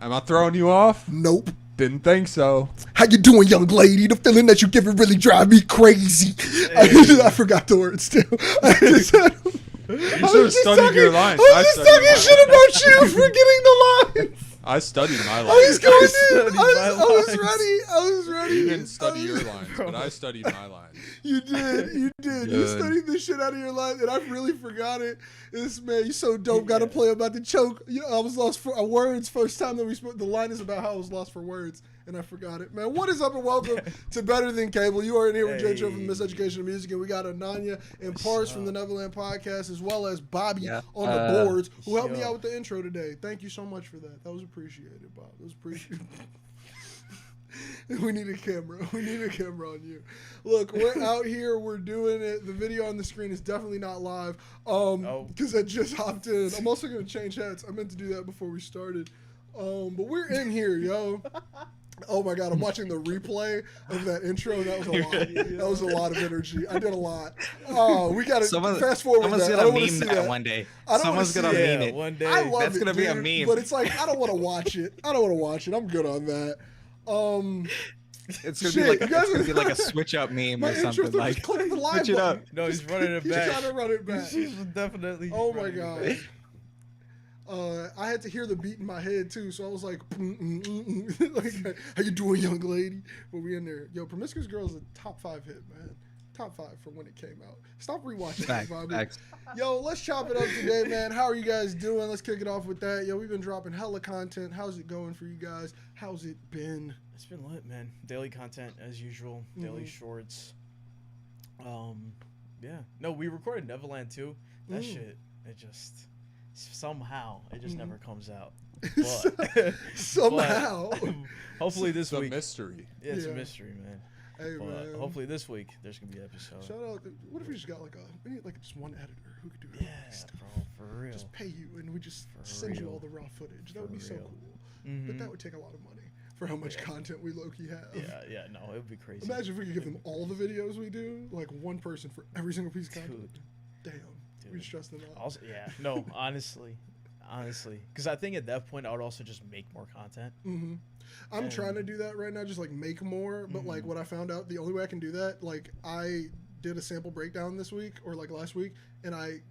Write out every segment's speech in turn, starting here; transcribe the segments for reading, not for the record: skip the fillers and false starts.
Am I throwing you off? Nope. Didn't think so. How you doing, young lady? The feeling that you give it really drive me crazy. I forgot the words too. You should have studied your lines. I was just talking shit about you forgetting the lines. I studied my lines. I was going in. I was ready. You didn't study your lines, but I studied my lines. You did. You studied the shit out of your lines, and I really forgot it. This man, you so dope. Got to play about to choke. You know, I was lost for words first time that we spoke. The line is about how I was lost for words, and I forgot it. Man, what is up, and welcome to Better Than Cable. You are in here with J-Treb from Miseducation of Music, and we got Ananya and Pars from the Nevaland podcast, as well as Bobby on the boards, who helped me out with the intro today. Thank you so much for that. That was appreciated, Bob. That was appreciated. We need a camera. We need a camera on you. Look, we're out here. We're doing it. The video on the screen is definitely not live because I just hopped in. I'm also going to change hats. I meant to do that before we started. But we're in here, yo. Oh, my God. I'm watching the replay of that intro. That was a lot. That was a lot of energy. I did a lot. Oh, we got to fast forward someone's that. Gonna meme that one day. Someone's going to meme it. One day. I love That's it, going to be a dude, meme. But it's like, I don't want to watch it. I don't want to watch it. I'm good on that. It's gonna be like a switch up meme or something. Like clicking the live switch it up. No, he's running it back. He's trying to run it back. He's definitely. Oh my god. I had to hear the beat in my head too, so I was like, like, how you doing, young lady? But we in there. Yo, Promiscuous Girl is a top 5 hit, man. Top 5 from when it came out. Stop rewatching it, Bobby. Yo, let's chop it up today, man. How are you guys doing? Let's kick it off with that. Yo, we've been dropping hella content. How's it going for you guys? How's it been? It's been lit, man. Daily content as usual. Daily shorts. Yeah. No, we recorded Nevaland too. That shit, it just somehow it just never comes out. But, somehow. but hopefully this week. It's a mystery. Yeah, it's a mystery, man. Hey, man. Hopefully this week there's gonna be an episode. Shout out. What if we just got we need like just one editor who could do it? Yeah, bro, for real. Just pay you and we just send you all the raw footage. That would be so cool. But that would take a lot of money for how much content we low-key have. Yeah, no, it would be crazy. Imagine if we could give them all the videos we do, like one person for every single piece of content. Damn, we stress them out. Also, yeah, no, honestly, because I think at that point I would also just make more content. I'm trying to do that right now, just like make more. But like what I found out, the only way I can do that, like I did a sample breakdown this week or like last week, and I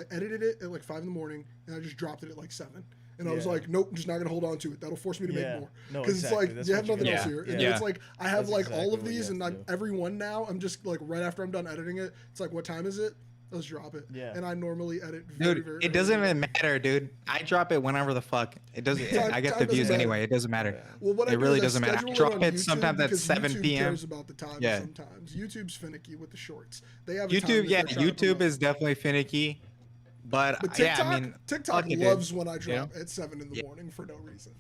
edited it at like 5 in the morning, and I just dropped it at like 7. And I was like, nope, I'm just not gonna hold on to it. That'll force me to make more. Because it's like you have nothing else here. And it's like I have like all of these, and every one now. I'm just like right after I'm done editing it, it's like, what time is it? Let's drop it. Yeah. And I normally edit. Very, dude, it doesn't even matter, dude. I drop it whenever the fuck. It doesn't. I get the views anyway. It doesn't matter. Well, what it really doesn't matter. I drop it sometimes at 7 YouTube p.m. cares about the time sometimes. YouTube's finicky with the shorts. They have YouTube. Yeah, YouTube is definitely finicky. But TikTok, yeah, I mean, TikTok loves when I drop at 7 in the morning for no reason.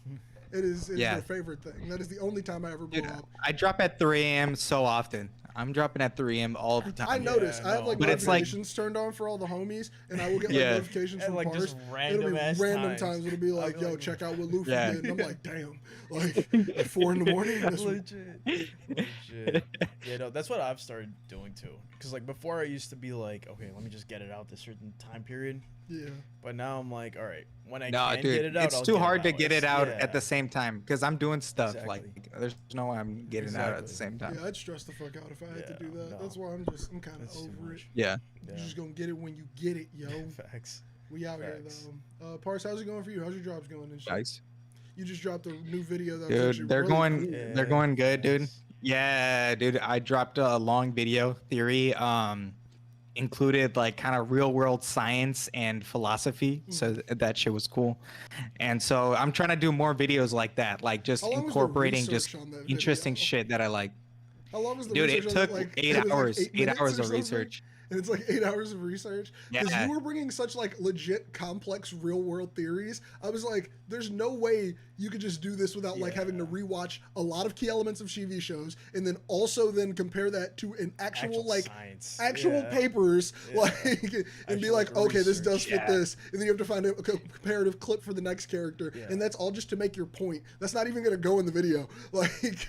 It is their favorite thing. That is the only time I ever blow up. I drop at 3 a.m. so often. I'm dropping at 3 a.m. all the time. I notice. I have like notifications turned on for all the homies, and I will get like notifications from like Pars. just random times. It'll be like, yo, check out what Luffy did. And I'm like, damn. Like at 4 in the morning. Legit. Yeah, no, that's what I've started doing too. Because like before I used to be like, okay, let me just get it out this certain time period. Yeah. But now I'm like, all right, when I can get it out, it's too hard to get it out at the same time because I'm doing stuff like there's no way I'm getting it out at the same time. Yeah, I'd stress the fuck out if I had to do that. That's why I'm kind of over it. Yeah. You're just gonna get it when you get it, yo. Facts. We out here though. Pars, how's it going for you? How's your jobs going? And shit? Nice. You just dropped a new video. That dude, they're going good, dude. Yeah, dude. I dropped a long video theory. Included like kind of real world science and philosophy, so that shit was cool. And so I'm trying to do more videos like that, like just incorporating just interesting shit that I like. How long was the dude? research It took like, 8 hours. Like 8 hours of research. And it's like 8 hours of research because you were bringing such like legit complex real world theories. I was like, there's no way you could just do this without like having to rewatch a lot of key elements of TV shows and then also then compare that to an actual like science. actual papers like and be like, okay, this does fit this, and then you have to find a comparative clip for the next character, and that's all just to make your point. That's not even gonna go in the video, like.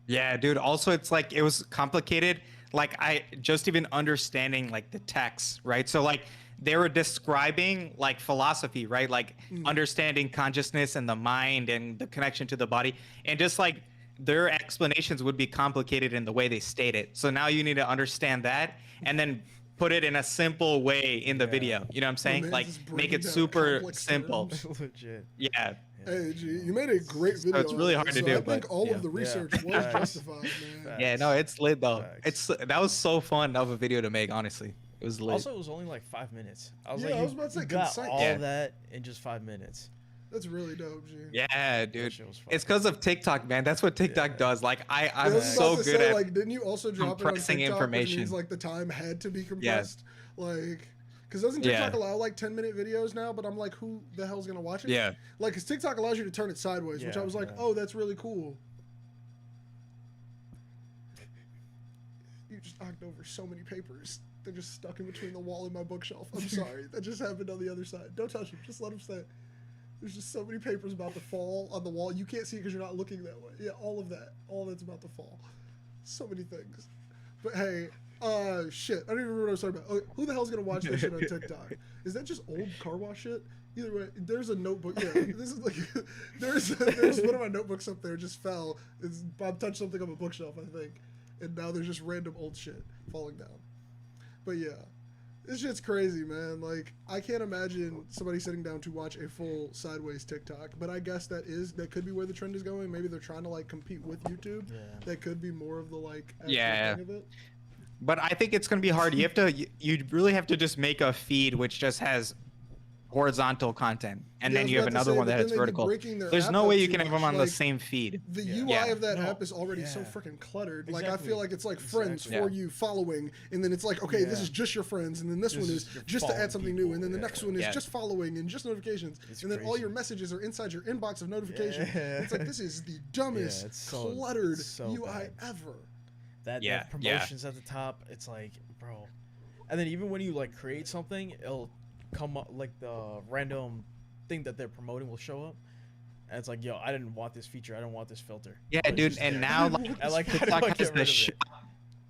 Yeah, dude. Also, it's like it was complicated. Like I just even understanding like the text, right? So like they were describing like philosophy, right? Like understanding consciousness and the mind and the connection to the body, and just like their explanations would be complicated in the way they state it. So now you need to understand that and then put it in a simple way in the video. You know what I'm saying? man, Like just make breaking it down super complex simple. terms. Legit. Yeah. Hey, G, you made a great video. it's really hard to so do, I think but, all yeah. of the research was Facts. justified, man. Yeah, no, it's lit though. Facts. That was so fun of a video to make, honestly. It was lit. Also, it was only like 5 minutes. I was Yeah, like, I was about to say, you got concise. all Yeah. that in just 5 minutes. That's really dope, G. Yeah, dude. shit was fun. It's because of TikTok, man. That's what TikTok Yeah. does. Like I I'm was so about to good say, at like, didn't you also drop it on compressing TikTok, information. which means like the time had to be compressed? Like, because doesn't Yeah. TikTok allow like 10-minute videos now? But I'm like, who the hell's gonna watch it? Yeah. Like, because TikTok allows you to turn it sideways, which I Yeah, was like, yeah. oh, that's really cool. You just knocked over so many papers. They're just stuck in between the wall and my bookshelf. I'm sorry. That just happened on the other side. Don't touch them. Just let them stay. There's just so many papers about to fall on the wall. You can't see it because you're not looking that way. Yeah, all of that. All that's about to fall. So many things. But hey, shit. I don't even remember what I was talking about. Oh, who the hell's gonna watch that shit on TikTok? Is that just old car wash shit? Either way, there's a notebook. Yeah, this is like there's one of my notebooks up there just fell. Bob touched something on a bookshelf, I think, and now there's just random old shit falling down. But yeah, this shit's crazy, man. Like, I can't imagine somebody sitting down to watch a full sideways TikTok. But I guess that could be where the trend is going. Maybe they're trying to like compete with YouTube. Yeah. That could be more of the like actual Yeah. thing of it. But I think it's gonna be hard. You have to. You really have to just make a feed which just has horizontal content, and Yeah, I then was you have about to another say, one but that then has they'd be vertical. breaking their There's app no up way you too can have them much, on the like, same feed. The Yeah. UI Yeah. of that No. app is already so Yeah. freaking cluttered. Like, I Exactly. feel like it's like friends Exactly. for Yeah. you following, and then it's like, okay, this Yeah. is just your friends, and then this one This is is your just to add following something new, people. and then the Yeah. next one is Yeah. just following and just notifications, It's and then all crazy. your messages are inside your inbox of notifications. Yeah. It's like, this is the dumbest, it's so- cluttered so UI bad. ever. That Yeah, promotions at the top, it's like, bro. And then even when you like create something, it'll come up like the random thing that they're promoting will show up. And it's like, yo, I didn't want this feature. I don't want this filter. Yeah, But it's dude. just And there. now like I like how do TikTok I has get rid the of it? shop.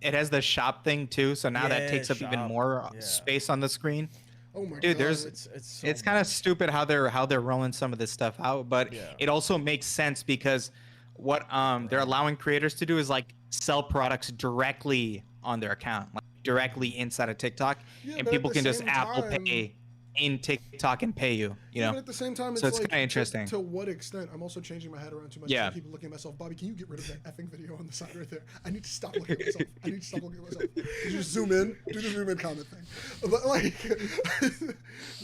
It has the shop thing too. So now that Yeah, takes up even shop. more Yeah. space on the screen. Oh my Dude, god. there's- It's so It's kind of much. stupid how they're rolling some of this stuff out, but Yeah. it also makes sense because what they're allowing creators to do is like sell products directly on their account, like directly inside of TikTok, Yeah, and but at people the can just same Apple time- Pay in TikTok and pay you. You Yeah, know, but at the same time, it's So it's like, kinda interesting. To what extent? I'm also changing my head around too much. Yeah. I keep looking at myself. Bobby, can you get rid of that effing video on the side right there? I need to stop looking at myself. I need to stop looking at myself. Can you just zoom in? Do the zoom in comment thing. But like,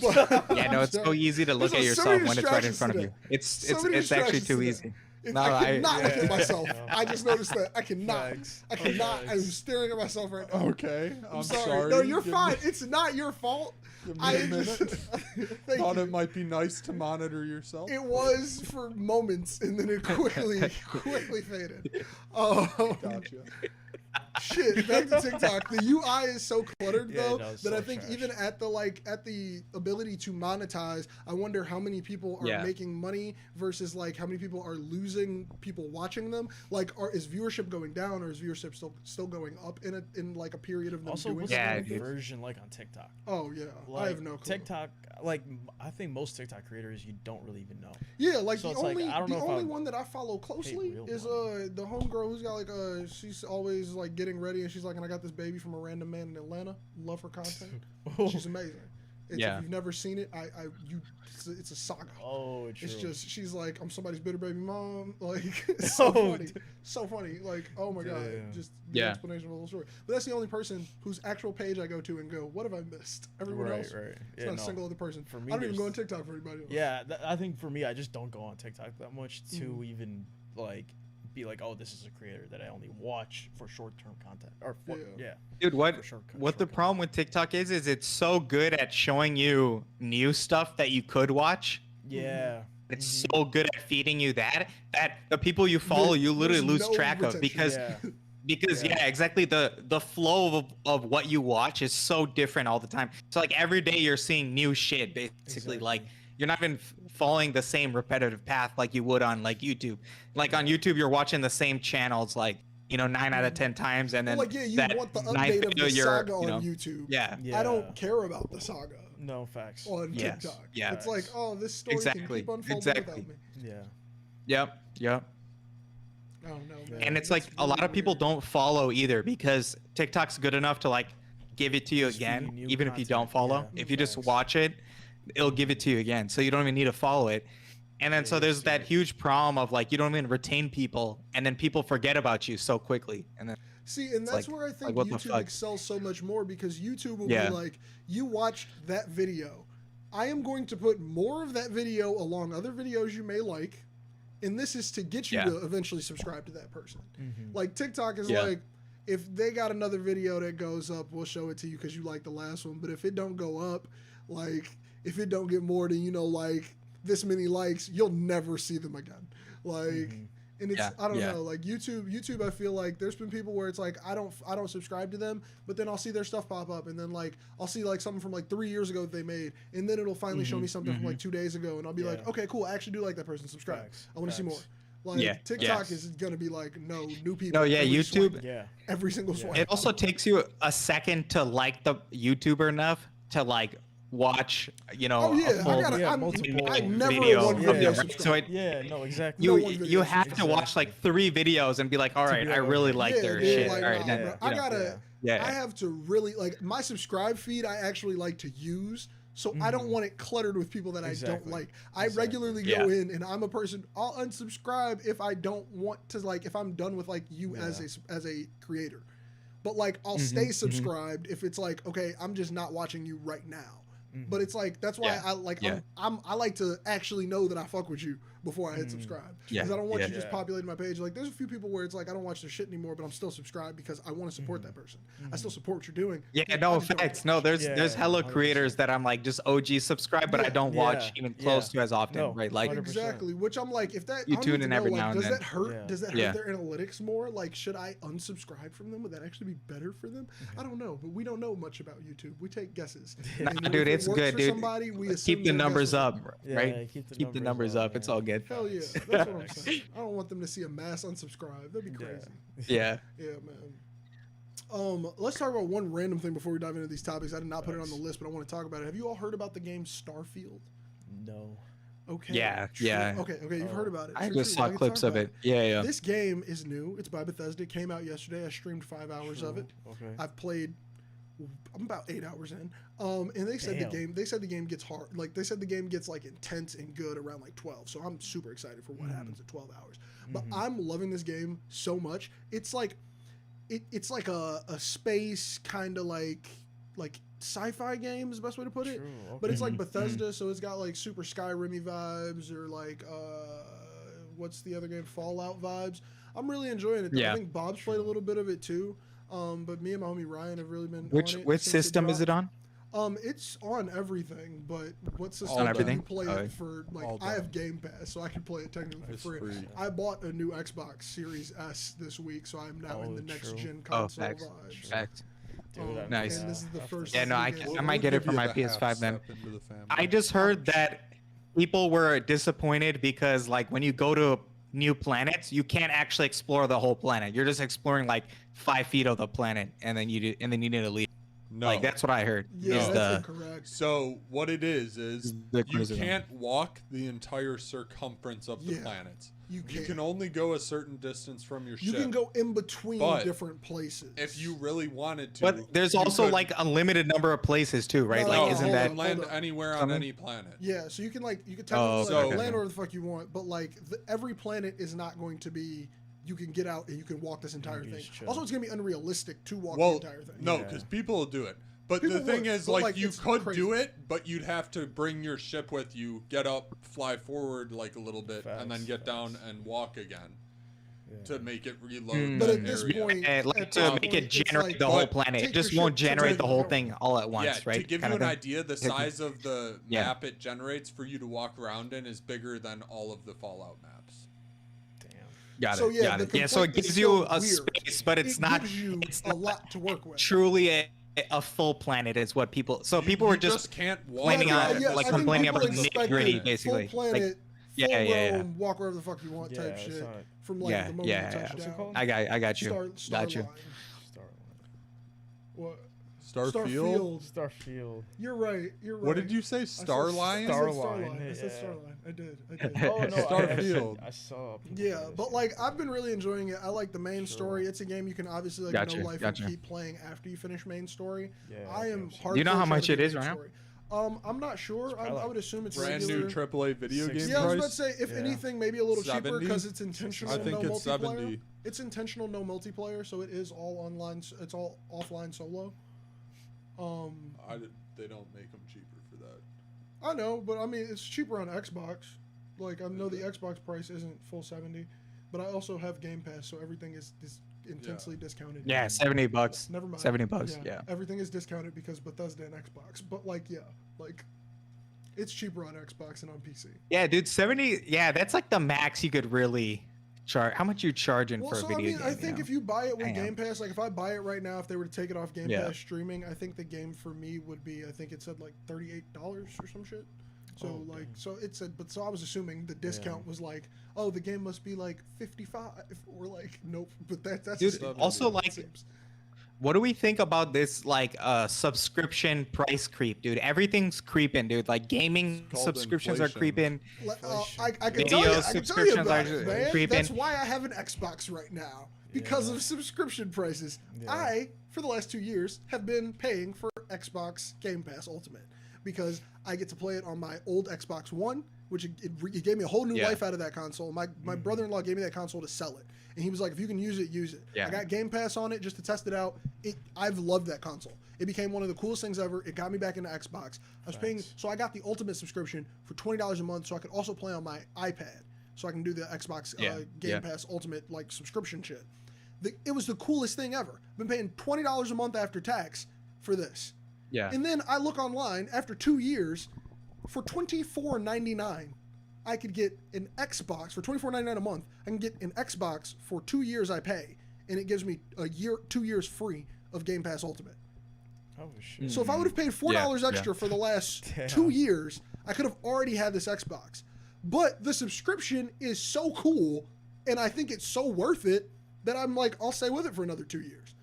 but, yeah, no, it's so easy to look at There's so yourself many when it's right in distractions front of today. you. So many It's actually distractions too today. easy. And No, I cannot look yeah. at myself. Yeah. I just noticed that. I cannot. Facts. I cannot. I'm Facts. staring at myself right now. Okay, I'm sorry. No, you're fine. It's not your fault. Give me I a just minute. thank Thought you. it might be nice to monitor yourself. It was for moments, and then it quickly faded. Gotcha. Shit, back to TikTok. The UI is so cluttered Yeah, though no, it's that so I think trash. even at the ability to monetize, I wonder how many people are Yeah. making money versus like how many people are losing people watching them. Like, is viewership going down or is viewership still going up in like a period of them Also, doing what's Yeah, something? the dude. conversion like on TikTok? Oh yeah, Like, I have no clue. TikTok, like I think most TikTok creators you don't really even know. Yeah, like So the it's like, only I don't know if I one that I follow closely real is the homegirl who's got like she's always like getting ready and she's like, and I got this baby from a random man in Atlanta. Love her content. She's amazing. Yeah. If you've never seen it, it's a saga. Oh, true. It's just she's like, I'm somebody's bitter baby mom. Like it's so Oh, funny, so funny. Like, oh my god, Damn. just the Yeah. explanation of the whole story. But that's the only person whose actual page I go to and go, what have I missed? Everyone right, else, right. it's Yeah, not no. a single other person. For me, I don't even go on there's- TikTok for anybody else. Yeah, I think for me, I just don't go on TikTok that much to Mm. even like be like, oh, this is a creator that I only watch for short-term content or for, Yeah. yeah. Dude, what For sure, what the short problem with TikTok is it's so good at showing you new stuff that you could watch. Yeah. It's Mhm. so good at feeding you that the people you follow you literally There's lose no track of retention. because Yeah. yeah, exactly the flow of what you watch is so different all the time. So like every day you're seeing new shit basically. Exactly. Like you're not even following the same repetitive path like you would on like YouTube. Like on YouTube you're watching the same channels like 9 out of 10 times and then Well, like, yeah, you that want the ninth update of video the you're, saga on YouTube. Yeah. I don't care about the saga. No facts. on Yes. TikTok. Yeah. It's like, oh, this story can Exactly. keep unfolding Exactly. without me. Yeah. Yep. I don't know, man. And it's That's like a lot really of people weird. don't follow either because TikTok's good enough to like give it to you Just feed again, you new even if you don't content. follow. Yeah, If you just facts. watch it, it'll give it to you again. So you don't even need to follow it. And then Yeah, so you there's see that it. huge problem of like you don't even retain people, and then people forget about you so quickly. And then See, and It's that's like- where I think what the YouTube fuck? excels so much more because YouTube will Yeah. be like, you watched that video. I am going to put more of that video along other videos you may like, and this is to get you Yeah. to eventually subscribe to that person. Mm-hmm. Like TikTok is Yeah. like, if they got another video that goes up, we'll show it to you because you like the last one. But if it don't go up, like if it don't get more than like this many likes, you'll never see them again. Like, and it's Yeah, I don't yeah. know. Like YouTube, I feel like there's been people where it's like I don't subscribe to them, but then I'll see their stuff pop up, and then like I'll see like something from like 3 years ago that they made, and then it'll finally show me something from like 2 days ago, and I'll be like, Yeah. okay, cool, I actually do like that person. Subscribe. Facts. I want to see more. Facts. Like Yeah, TikTok yes. is gonna be like no new people. No, yeah, every YouTube- swipe, Yeah. every single Yeah. swipe. it also takes you a second to like the YouTuber enough to like watch, Oh yeah, a full multiple I never video one of video Yeah. them. subscribe. So Yeah. No. Exactly. No you one you video have to watch like 3 videos and be like, all right, be I like, really okay. like Yeah, their dude, shit. like, All right, nah, then, bro. you I know. gotta. Yeah. I have to really like my subscribe feed. I actually like to use, so I don't want it cluttered with people that I don't Exactly. like. I Exactly. regularly Yeah. go in, and I'm a person. I'll unsubscribe if I don't want to. Like if I'm done with like you as a creator, but like I'll stay subscribed if it's like okay, I'm just not watching you right now. But it's like that's why Yeah. I like Yeah. I like to actually know that I fuck with you before I hit subscribe Yeah. because I don't want Yeah. you just Yeah. populating my page. Like there's a few people where it's like I don't watch their shit anymore, but I'm still subscribed because I want to support that person. I still support what you're doing. Yeah, I no just don't facts. watch. No, there's Yeah, hella 100%. creators that I'm like just OG subscribe, but I Yeah. don't watch Yeah. even close Yeah. to as often, No, right? Like 100%. Exactly, which I'm like, if that You I tune need to in know, every like, now and does then. that hurt? Yeah. Does that hurt Yeah. their analytics more? Like, should I unsubscribe from them? Would that actually be better for them? I don't know, but we don't know much about YouTube. We take guesses. Nah, And if dude, it it's works good, for dude. Somebody, we assume Keep the their guess numbers was up, Yeah, right? keep the numbers up. It's man. all good. Hell yeah, that's what I'm saying. I don't want them to see a mass unsubscribe. That'd be crazy. Yeah. Yeah, man. Let's talk about one random thing before we dive into these topics. I did not put it on the list, but I want to talk about it. Have you all heard about the game Starfield? No. Okay. Yeah, true. yeah. Okay, you've heard about it. I True, just true. saw can clips talk of about it. Yeah, yeah. This game is new. It's by Bethesda. It came out yesterday. I streamed 5 hours of it. Okay. I've played. I'm about 8 hours in. And they said Damn. the game gets hard. Like they said the game gets like intense and good around like 12. So I'm super excited for what happens at 12 hours. But I'm loving this game so much. It's like it's like a space kind of like sci-fi game is the best way to put it. True, But it's okay. like Bethesda, so it's got like super Skyrim-y vibes or like what's the other game? Fallout vibes. I'm really enjoying it. Though. Yeah. I think Bob's played a little bit of it too. But me and my homie Ryan have really been Which on it which since system is it dropped. on? It's on everything, but what system On do everything? you play Okay. it for? Like All I have done. Game Pass, so I can play it technically It's for free. free. I bought a new Xbox Series S this week, so I'm now in Oh, the next true. gen Oh, console facts. vibes. Facts. Dude, Nice. And this is the first. Yeah, no, I thing can- is- I might get it for my PS5 then. I just heard Ouch. that people were disappointed because like when you go to new planets, you can't actually explore the whole planet. You're just exploring like 5 feet of the planet, and then you need to leave. No. Like that's what I heard. Yeah, is that's the incorrect. So what it is The you criticism. can't walk the entire circumference of the Yeah. planets. You You can. can only go a certain distance from your You ship. can go in between But different places. if you really wanted to. But there's you also could- like a limited number of places too, right? No, Like no, isn't hold that on. land anywhere on something? any planet. Yeah, so you can technically Oh, okay, land okay. wherever the fuck you want, but like every planet is not going to be. You can get out and you can walk this entire You thing. just chill. Also, it's gonna be unrealistic to walk Well, the entire thing. no, Yeah. because people will do it. But People the thing would, is, but, like, like, you it's could crazy. do it, but you'd have to bring your ship with you, get up, fly forward like a little bit, and then Facts, get down and walk again Yeah. to make it reload. Mm. But the at this area. point, like at to this make point, it it's generate like, the whole But planet. It take just your won't ship to generate the whole go. thing all at once, Yeah, right? to give Kind you of an thing. idea, the Take your- size of the Yeah. map it generates for you to walk around in is bigger than all of the Fallout maps. Damn. Got So it. yeah, got the it. Yeah, so it complaint is gives you still a weird. space, but it's it not. gives you It's a not lot to work with. truly a full planet is what people. So people You were just can't walk complaining around on- the like I think complaining people about the expected nitty-gritty, full basically. planet, Like, yeah, yeah. roam, walk wherever the fuck you want Yeah, type it's shit not- from like Yeah, the moment yeah, you yeah. touch What's it down. called? I got you. Star Got you. line. Start. What? Starfield? Starfield. You're right. You're right. What did you say? Starline? I said Starline. I did. Oh no, Starfield. I saw. Yeah, but like I've been really enjoying it. I like the main story. It's a game you can obviously like no life and keep playing after you finish main story. Yeah, I am hard. Do you know how much it is right now? I'm not sure. I would assume it's brand regular. new AAA video game Yeah, I was price. about to say if anything maybe a little cheaper 70? because it's intentional. I think no it's multiplayer. 70. It's intentional no multiplayer, so it is all online. It's all offline solo. They don't make them cheaper for that. I know, but I mean it's cheaper on Xbox. Like I know the Xbox price isn't full 70, but I also have Game Pass, so everything is intensely discounted. Yeah, $70. Never mind. $70. Yeah. Everything is discounted because Bethesda and Xbox. But like, yeah, like it's cheaper on Xbox and on PC. Yeah, dude, 70. Yeah, that's like the max you could really charge. How much you charging for a video game? I think you know? if you buy it with Game Pass, like if I buy it right now, if they were to take it off Game Pass streaming, I think the game for me would be, I think it said like $38 or some shit. So so it said, but so I was assuming the discount was like, oh, the game must be like 55 or like nope. But that's dude, also like. What do we think about this like subscription price creep, dude? Everything's creeping, dude. Like gaming subscriptions are creeping. I can Video tell you, subscriptions about are it, man. creeping. That's why I have an Xbox right now because of subscription prices. I, for the last 2 years, have been paying for Xbox Game Pass Ultimate because I get to play it on my old Xbox One, which it gave me a whole new life out of that console. My brother-in-law gave me that console to sell it. And he was like, if you can use it, use it. Yeah. I got Game Pass on it just to test it out. I've loved that console. It became one of the coolest things ever. It got me back into Xbox. I was paying, so I got the Ultimate subscription for $20 a month so I could also play on my iPad. So I can do the Xbox Game Pass Ultimate like subscription shit. It was the coolest thing ever. I've been paying $20 a month after tax for this. Yeah. And then I look online after 2 years for $24.99. I could get an Xbox for $24.99 a month. I can get an Xbox for 2 years I pay, and it gives me 2 years free of Game Pass Ultimate. Oh shit! So if I would have paid $4 extra for the last 2 years, I could have already had this Xbox. But the subscription is so cool, and I think it's so worth it that I'm like, I'll stay with it for another 2 years.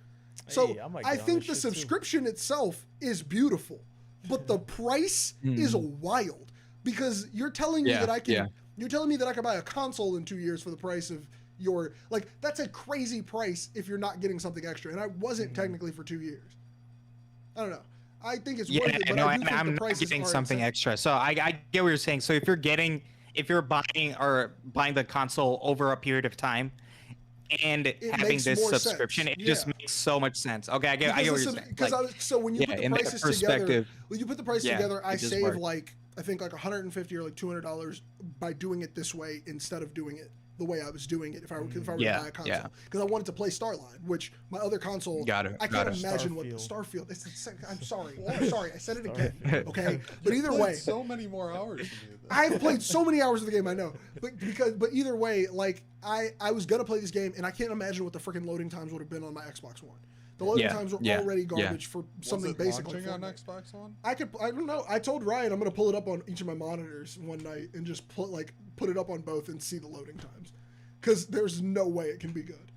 So I think the subscription itself is beautiful, but the price is wild. Because you're telling me that I can, you're telling me that I can buy a console in 2 years for the price of your, like, that's a crazy price if you're not getting something extra. And I wasn't technically for 2 years. I don't know. I think it's worth it, but I do think I'm the not prices getting are something insane. extra. So I get what you're saying. So if you're buying the console over a period of time and having this subscription, it just makes so much sense. Okay, I get what you're saying. So when you put the prices together, I save work. like, I think like $150 or like $200 by doing it this way instead of doing it the way I was doing it if I were to buy a console. Because I wanted to play Starline, which my other console, I can't imagine what the Starfield. I'm sorry. I said it again. Okay, but either way, so many more hours than you. I've played so many hours of the game. I know, but either way, like I was gonna play this game, and I can't imagine what the freaking loading times would have been on my Xbox One. The loading times were already garbage for something basic like on Xbox One. I don't know. I told Ryan I'm gonna pull it up on each of my monitors one night and just put it up on both and see the loading times, because there's no way it can be good.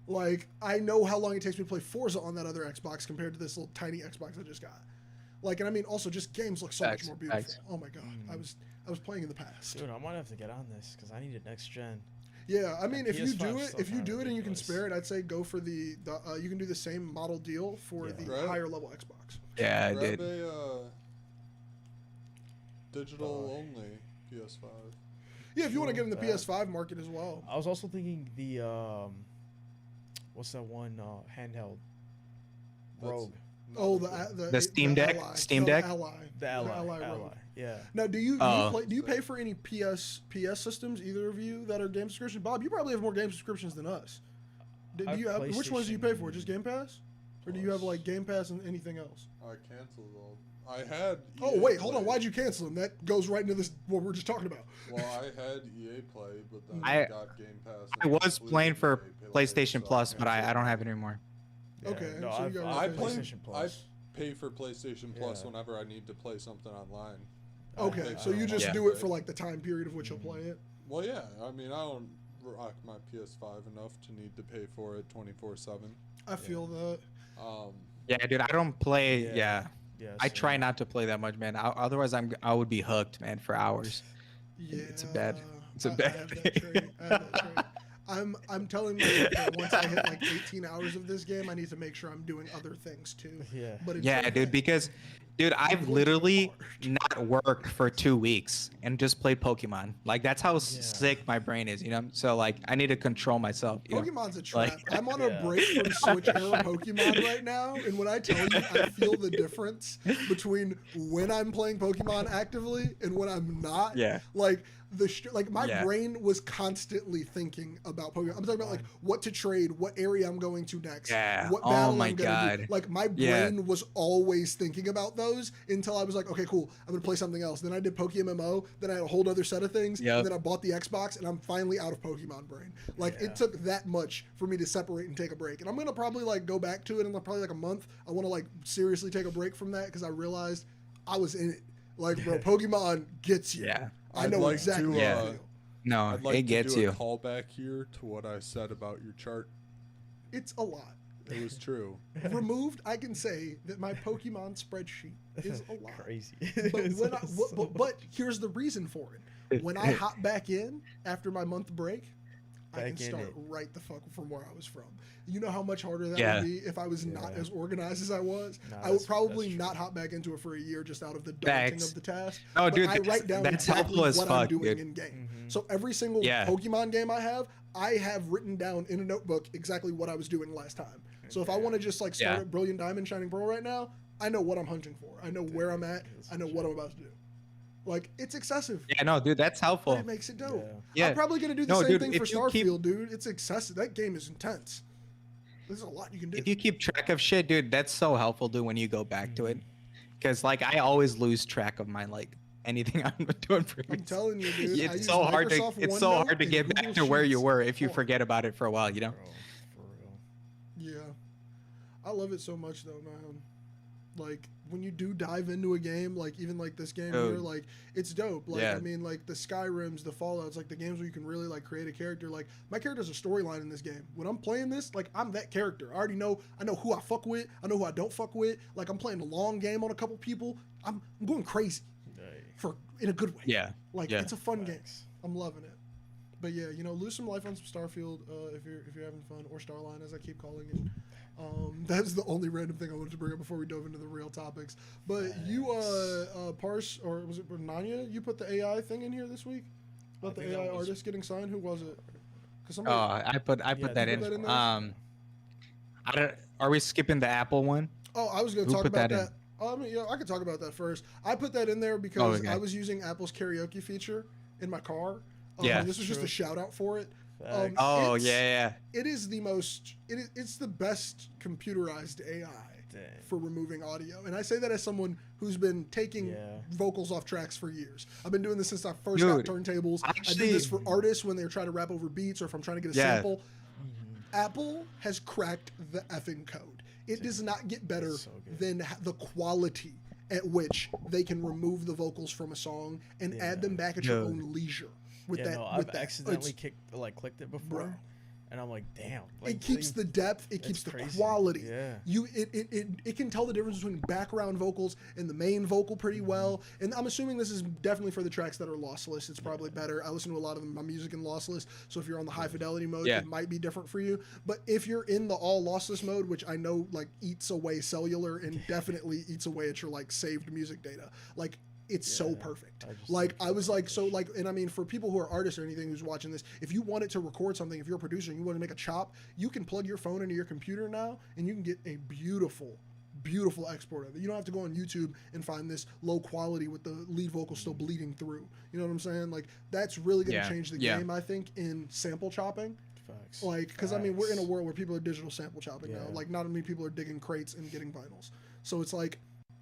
Like I know how long it takes me to play Forza on that other Xbox compared to this little tiny Xbox I just got. Like, and I mean also just games look so much more beautiful. Oh my god, I was playing in the past. Dude, I might have to get on this because I need a next gen. Yeah, I mean, if you do it and you can spare it, I'd say go for the you can do the same model deal for the higher level Xbox. Yeah, I Grab did. a digital only PS5. Yeah, if you want to get in the PS5 market as well. I was also thinking the what's that one handheld? Rogue. The Steam Deck. Steam Deck. The Ally. Rogue. Yeah. Now, do you pay for any PS systems? Either of you that are game subscriptions? Bob, you probably have more game subscriptions than us. Which ones do you pay for? Just Game Pass, or do you have like Game Pass and anything else? I canceled all. I had. Oh wait, hold on. Why'd you cancel them? That goes right into this what we're just talking about. Well, I had EA Play, but then I got Game Pass. I was playing for PlayStation Plus, but I don't have it anymore. Yeah, Okay, no, so you got I PlayStation Plus. pay for PlayStation Plus whenever I need to play something online. Okay, so you just do it for like the time period of which you'll play it. Well, yeah. I mean, I don't rock my PS5 enough to need to pay for it 24/7. I feel that. Yeah, dude, I don't play. Yeah, Yeah. I same. try not to play that much, man. Otherwise, I would be hooked, man, for hours. Yeah, It's a bad. It's a I bad have that thing. trait. I have that trait. I'm telling myself that once I hit like 18 hours of this game, I need to make sure I'm doing other things too. Yeah. But until Yeah, dude, then, because, dude, I've working literally hard. not worked for 2 weeks and just played Pokemon. Like, that's how Yeah. sick my brain is, you know? So, like, I need to control myself. You know? Pokemon's a trap. Like- I'm on Yeah. a break from Switch era Pokemon right now, and when I tell you, I feel the difference between when I'm playing Pokemon actively and when I'm not. Yeah. Like my Yeah. brain was constantly thinking about Pokemon. I'm talking about like what to trade, what area I'm going to next, Yeah. what Oh battle my I'm gonna do. God. Like my Yeah. brain was always thinking about those until I was like, okay, cool, I'm gonna play something else. Then I did PokeMMO. Then I had a whole other set of things. Yep. And then I bought the Xbox, and I'm finally out of Pokemon brain. Like Yeah. it took that much for me to separate and take a break. And I'm gonna probably like go back to it in probably like a month. I want to like seriously take a break from that because I realized I was in it. Like, bro, Pokemon gets you. Yeah. I I'd know like exactly to, how you Yeah. feel. No, I'd like it to gets do you. a callback here to what I said about your chart. It's a lot. It was true. Removed, I can say that my Pokemon spreadsheet is a lot. Crazy. But here's the reason for it. When I hop back in after my month break, I can Back in start it. right the fuck from where I was from. You know how much harder that Yeah. would be if I was not Yeah. as organized as I was? Nah, I would that's- probably that's not true. hop back into it for a year just out of the daunting Facts. of the task. No, But dude, I write down that's exactly helpful as what I'm fuck, doing dude. in game. Mhm. So every single Yeah. Pokemon game I have written down in a notebook exactly what I was doing last time. So if I want to just like start Yeah. at Brilliant Diamond, Shining Pearl right now, I know what I'm hunting for. I know where I'm at. I know what I'm about to do. Like, it's excessive. Yeah, no, dude, that's But helpful. it makes it dope. Yeah. I'm probably gonna do the No, same dude, thing if for you keep- Starfield, dude. It's excessive. That game is intense. There's a lot you can do. If you keep track of shit, dude, that's so helpful, dude, when you go back to it. Because, like, I always lose track of my, like, anything I'm doing for I'm telling you, dude. I It's use so hard to Microsoft it's so OneNote hard to and get back Google to where you Sheets. were if you Oh, forget about it for a while, you know? Bro, for real. Yeah. I love it so much, though, man. Like, when you do dive into a game, like, even like this game here, Dude. like, it's dope. Like, Yeah. I mean, like, the Skyrims, the Fallouts, like, the games where you can really, like, create a character. Like, my character has a storyline in this game. When I'm playing this, like, I'm that character. I know who I fuck with. I know who I don't fuck with. Like, I'm playing a long game on a couple people. I'm going crazy in a good way. Yeah. Like, Yeah. it's a fun game. Facts. I'm loving it. But yeah, you know, lose some life on some Starfield if you're having fun, or Starline as I keep calling it. That's the only random thing I wanted to bring up before we dove into the real topics. But you Parse, or was it Ananya? You put the AI thing in here this week about I the think that AI was- artist getting signed. Who was it? Because Oh, I put Yeah, that did in. you put that in there? I don't. Are we skipping the Apple one? I was going to Who talk put about that in? that. I mean, yeah, I could talk about that first. I put that in there because Oh, okay. I was using Apple's karaoke feature in my car. Yeah. This was just True. a shout out for it. Facts. Oh It's- yeah. It is the most. It's the best computerized AI Dang. for removing audio, and I say that as someone who's been taking Yeah. vocals off tracks for years. I've been doing this since I first got Dude, turntables. I do actually- this for artists when they're trying to rap over beats, or if I'm trying to get a Yeah. sample. Apple has cracked the effing code. It does not get better So good. than the quality at which they can remove the vocals from a song and add them back at your Dude. own leisure. With Yeah, that, no, with I've that. accidentally It's- clicked it before, Bro. and I'm like, damn. It keeps the depth. It keeps the crazy. quality. Yeah. It can tell the difference between background vocals and the main vocal pretty well. And I'm assuming this is definitely for the tracks that are lossless. It's probably better. I listen to a lot of my music in lossless, so if you're on the high fidelity mode, Yeah. it might be different for you. But if you're in the all lossless mode, which I know like eats away cellular and definitely eats away at your like saved music data, like. It's so Yeah, perfect. I just Like think I it's was so like so like, and I mean for people who are artists or anything who's watching this, if you wanted to record something, if you're a producer and you want to make a chop, you can plug your phone into your computer now, and you can get a beautiful export of it. You don't have to go on YouTube and find this low quality with the lead vocal still bleeding through. You know what I'm saying? Like that's really gonna Yeah, change the yeah. game, I think, in sample chopping. Facts. Like, because I mean, we're in a Facts. world where people are digital sample chopping now. Yeah. Like, not many people are digging crates and getting vinyls. So it's like,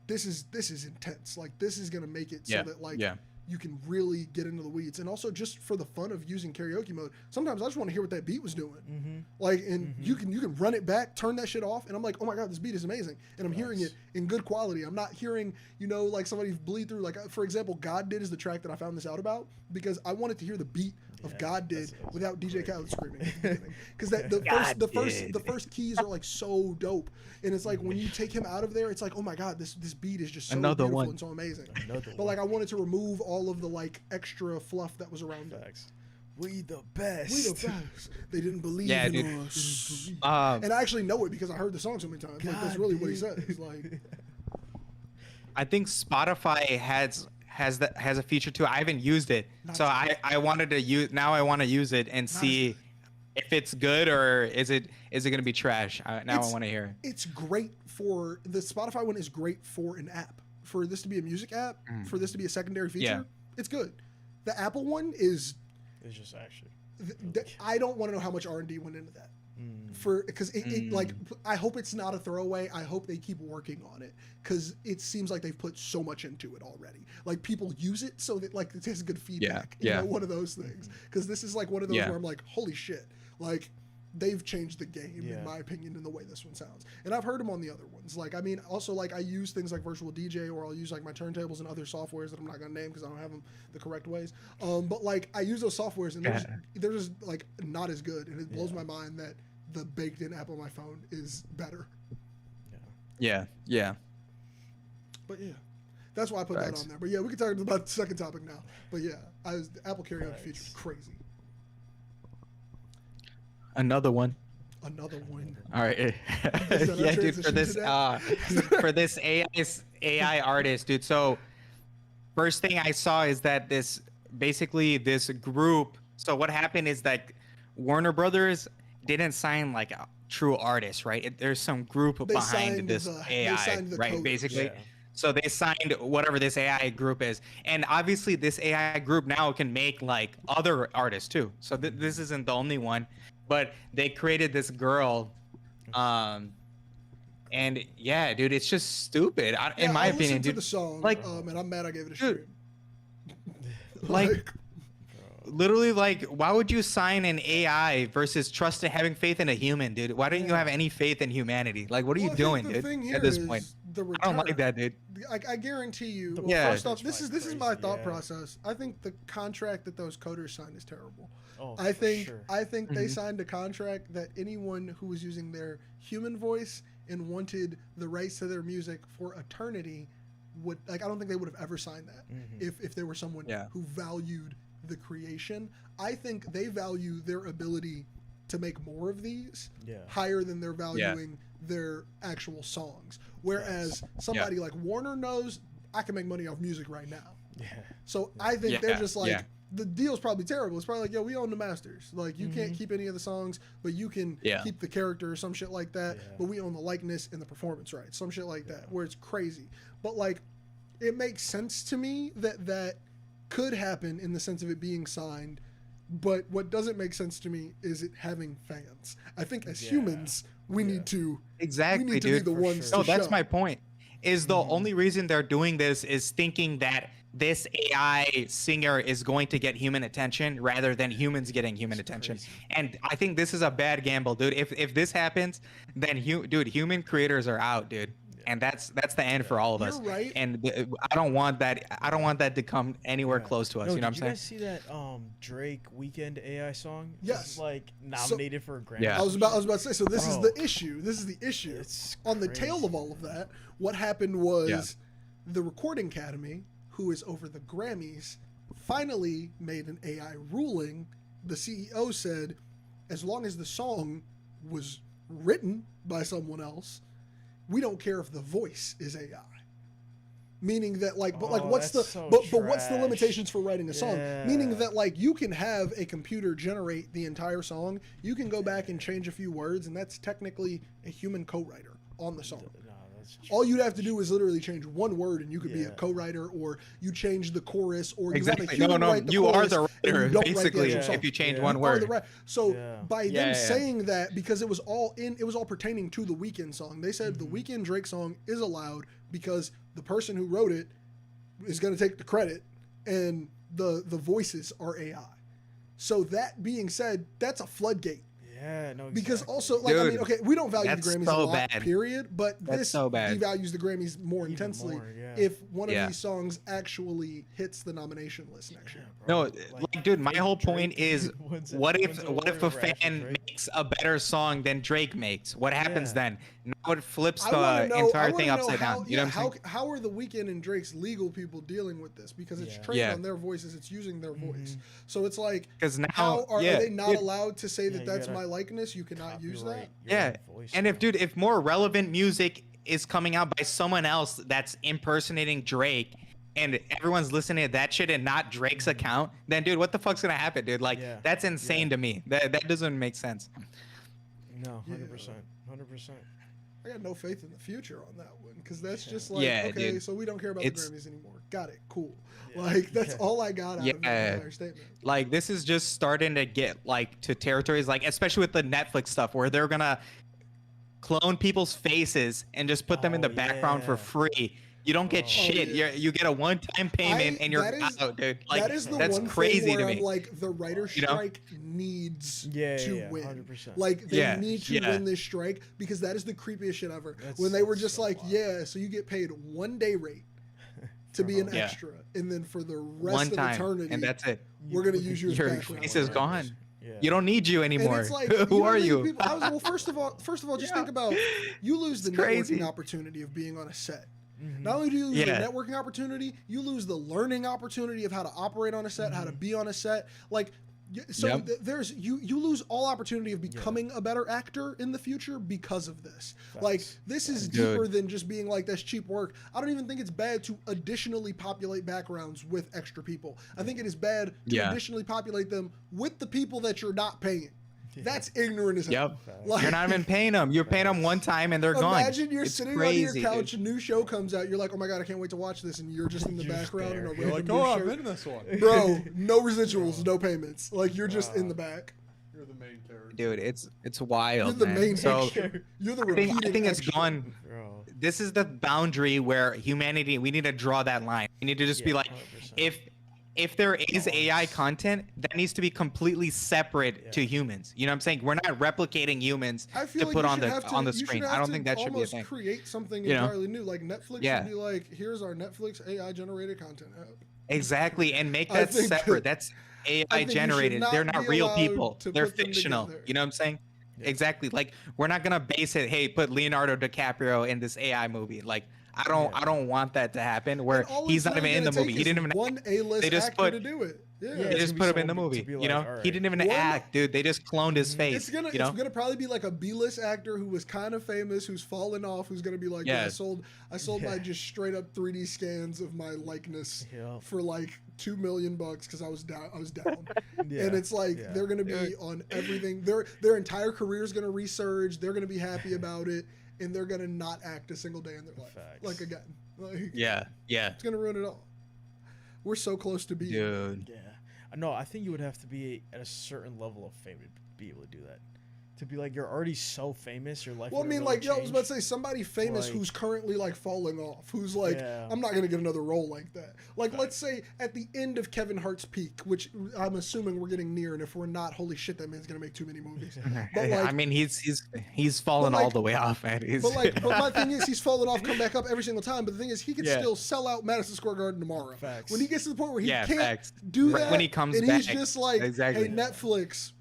this is intense. Like, this is gonna make it Yeah, so that like yeah. you can really get into the weeds. And also just for the fun of using karaoke mode, sometimes I just want to hear what that beat was doing. Mm-hmm. Like, and you can run it back, turn that shit off, and I'm like, oh my god, this beat is amazing, and I'm hearing it in good quality. I'm not hearing, like somebody bleed through. Like, for example, God Did is the track that I found this out about because I wanted to hear the beat of God did that's without DJ Khaled screaming at the beginning. Because that the first keys are like so dope, and it's like when you take him out of there, it's like, oh my God, this beat is just so beautiful and so amazing. But like I wanted to remove all of the like extra fluff that was around it. We the best. We the best. They didn't believe in us. And I actually know it because I heard the song so many times. Like that's really what he says. Like, I think Spotify has a feature too. I haven't used it, so I wanted to use. Now I want to use it and see if it's good or is it going to be trash. I want to hear. It's great for the Spotify one. Is great for an app. For this to be a music app, for this to be a secondary feature, it's good. The Apple one is. It's just actually. I don't want to know how much R&D went into that. Because it like I hope it's not a throwaway. I hope they keep working on it because it seems like they've put so much into it already. Like people use it so that like it has good feedback. You know, one of those things. Because this is like one of those where I'm like, holy shit, like they've changed the game in my opinion in the way this one sounds. And I've heard them on the other ones. Like I mean, also like I use things like Virtual DJ or I'll use like my turntables and other softwares that I'm not gonna name because I don't have them the correct ways. But like I use those softwares and they're just like not as good, and it blows my mind that the baked-in app on my phone is better. Yeah. But yeah, that's why I put that on there. But yeah, we can talk about the second topic now. But yeah, the Apple karaoke feature is crazy. Another one. All right. Yeah, dude. For this AI artist, dude. So first thing I saw is that this group. So what happened is that Warner didn't sign like a true artist, right? There's some group behind this AI, right? Coders. Basically. Yeah. So they signed whatever this AI group is. And obviously this AI group now can make like other artists too. So this isn't the only one, but they created this girl. And yeah, dude, it's just stupid. In my opinion, dude. To the song, like, and I'm mad I gave it a stream. Like literally, like, why would you sign an AI versus having faith in a human, dude? Why don't you have any faith in humanity? Like, what are you doing, dude? At this point, I don't like that, dude. I guarantee you. First off, this is my thought process. I think the contract that those coders signed is terrible. I think they signed a contract that anyone who was using their human voice and wanted the rights to their music for eternity would like. I don't think they would have ever signed that if there were someone who valued the creation. I think they value their ability to make more of these higher than they're valuing their actual songs. Whereas somebody like Warner knows I can make money off music right now. So I think they're just like the deal's probably terrible. It's probably like, yo, we own the masters. Like you can't keep any of the songs, but you can keep the character or some shit like that. But we own the likeness and the performance rights, some shit like that, where it's crazy. But like it makes sense to me that could happen in the sense of it being signed, but what doesn't make sense to me is it having fans. I think as humans, we need to be the ones to that's show. my point. Is the only reason they're doing this is thinking that this AI singer is going to get human attention rather than humans getting human attention. And I think this is a bad gamble, dude. If this happens, then human creators are out, dude. And that's the end for all of us. You're right. And I don't want that to come anywhere close to us. You know what I'm saying? Did you guys see that Drake Weekend AI song? Yes. It's like nominated for a Grammy. Yeah. I was about to say. So this is the issue. This is the issue. It's on the tail of all of that. What happened was the Recording Academy, who is over the Grammys, finally made an AI ruling. The CEO said, as long as the song was written by someone else, we don't care if the voice is AI. Meaning that like, but like, what's the what's the limitations for writing a song? Meaning that like, you can have a computer generate the entire song. You can go back and change a few words, and that's technically a human co-writer on the song. All you'd have to do is literally change one word, and you could be a co-writer, or you change the chorus, or you have a human write the you chorus, are the writer basically the if you change one word. So by them saying that, because it was all pertaining to the Weeknd song, they said the Weeknd Drake song is allowed because the person who wrote it is going to take the credit, and the voices are AI. So that being said, that's a floodgate Yeah, no. Because exactly. also, like, I Dude, mean, okay, we don't value the that's Grammys so a lot, bad. period. But That's this so bad. devalues the Grammys more Even intensely more, yeah. if one of Yeah. these songs actually hits the nomination list next year. No, bro, like, dude, my whole point Drake is, wins it- what wins if an what if award a over Asher fan Drake. makes a better song than Drake makes? What happens Yeah. then? Now it flips I want the to know. I entire want thing to know upside how. down. You Yeah, know what I'm saying? how are the Weeknd and Drake's legal people dealing with this? Because it's Yeah. trained Yeah. on their voices. It's using their voice. So it's like, Because now, how are yeah, they not dude, allowed to say Yeah, that you that's gotta my likeness? You cannot use that. Copyright your yeah. own voice And if, now. dude, if more relevant music is coming out by someone else that's impersonating Drake, and everyone's listening to that shit and not Drake's account, then, dude, what the fuck's gonna happen, dude? Like, Yeah. that's insane to me. That doesn't make sense. No, Yeah. 100%, 100%. I got no faith in the future on that one because that's just like, Yeah, okay, dude. so we don't care about It's- the Grammys anymore. Got it, cool. Yeah. Like that's Yeah. all I got out of that Yeah. entire statement. Like, this is just starting to get like to territories, like, especially with the Netflix stuff, where they're gonna clone people's faces and just put them in the Oh, background for yeah. free. You don't get Oh, shit. yeah. You get a one-time payment and you're that is- out, dude. Like, that is the that's one crazy thing to where me. I'm like, the writer You know? strike needs Yeah, to yeah, win. 100%. Like they Yeah, need to yeah. win this strike because that is the creepiest shit ever. That's- when they were that's just so like, wild. yeah, so you get paid 1 day rate to be an Yeah. extra, and then for the rest One of time, eternity, and that's it. we're gonna use you as Your background. face is vocals. gone. Yeah. You don't need you And anymore. it's like, Who are think you? People, well, first of all, just Yeah. think about you lose the It's crazy. networking opportunity of being on a set. Mhm. Not only do you lose Yeah. the networking opportunity, you lose the learning opportunity of how to operate on a set, how to be on a set. Like, so Yep. there's you lose all opportunity of becoming a better actor in the future because of this. Facts. Like, this is Dude. deeper than just being like, that's cheap work. I don't even think it's bad to additionally populate backgrounds with extra people. I think it is bad to Yeah. additionally populate them with the people that you're not paying. That's ignorant as hell. Yep. Like, You're not even paying them. You're paying them one time and they're gone. imagine you're It's sitting crazy, on your couch, dude. a new show comes out, you're like, oh my god, I can't wait to watch this, and you're just in the You're just background in a there. You're random like, oh, new I'm show. in this one. Bro, no residuals, no payments. Like, you're just in the back. You're the main character. Dude, it's wild. You're the man. main So extra. You're the I think repeating it's extra. gone. Bro. This is the boundary where humanity, we need to draw that line. We need to just be Yeah, like, 100%. if there is AI Balance. content, that needs to be completely separate Yeah. to humans. You know what I'm saying? We're not replicating humans I feel to like put you on should the have to, on the you should screen. have I don't to think that should be a almost thing. create something You know? entirely new. Like, Netflix Yeah. should be like, here's our Netflix AI generated content app. Exactly, and make I that think separate. That's I AI think you should generated. not They're be not real allowed people. to They're put them fictional. together. You know what I'm saying? Yeah. Exactly. Like, we're not gonna base it. Hey, put Leonardo DiCaprio in this AI movie. Like, I don't want that to happen. Where And all he's it's not really even in the gonna movie. take He is didn't even. one A-list they just actor put- to do it. Yeah. Yeah, They it's just gonna put be him in the someone movie. to be You like, know, alright. he didn't even One- act, dude. They just cloned his face. It's gonna you know? probably be like a B-list actor who was kind of famous, who's fallen off, who's gonna be like, yeah, Yeah. I sold my Yeah. just straight up 3D scans of my likeness Yeah. for like $2 million because I was down. Yeah. And it's like Yeah. they're gonna be Dude. on everything. Their entire career is gonna resurge. They're gonna be happy about it, and they're gonna not act a single day in their life. Facts. Like again, like Yeah, yeah, it's gonna ruin it all. We're so close to being. dude. Yeah. No, I think you would have to be at a certain level of fame to be able to do that. To be like, you're already so famous, your life. Well, I wouldn't mean, really like, yo, I was about to change. say somebody famous Like- who's currently like falling off, who's like, Yeah. I'm not gonna get another role like that. Like, let's say at the end of Kevin Hart's peak, which I'm assuming we're getting near, and if we're not, holy shit, that man's gonna make too many movies. But like, I mean, he's fallen but, like- all the way off, man. He's, but my thing is, he's fallen off, come back up every single time. But the thing is, he could Yeah. still sell out Madison Square Garden tomorrow. Facts. When he gets to the point where he Yeah, can't facts. do Right that, when he comes and he's back. just like, Exactly. hey, Netflix,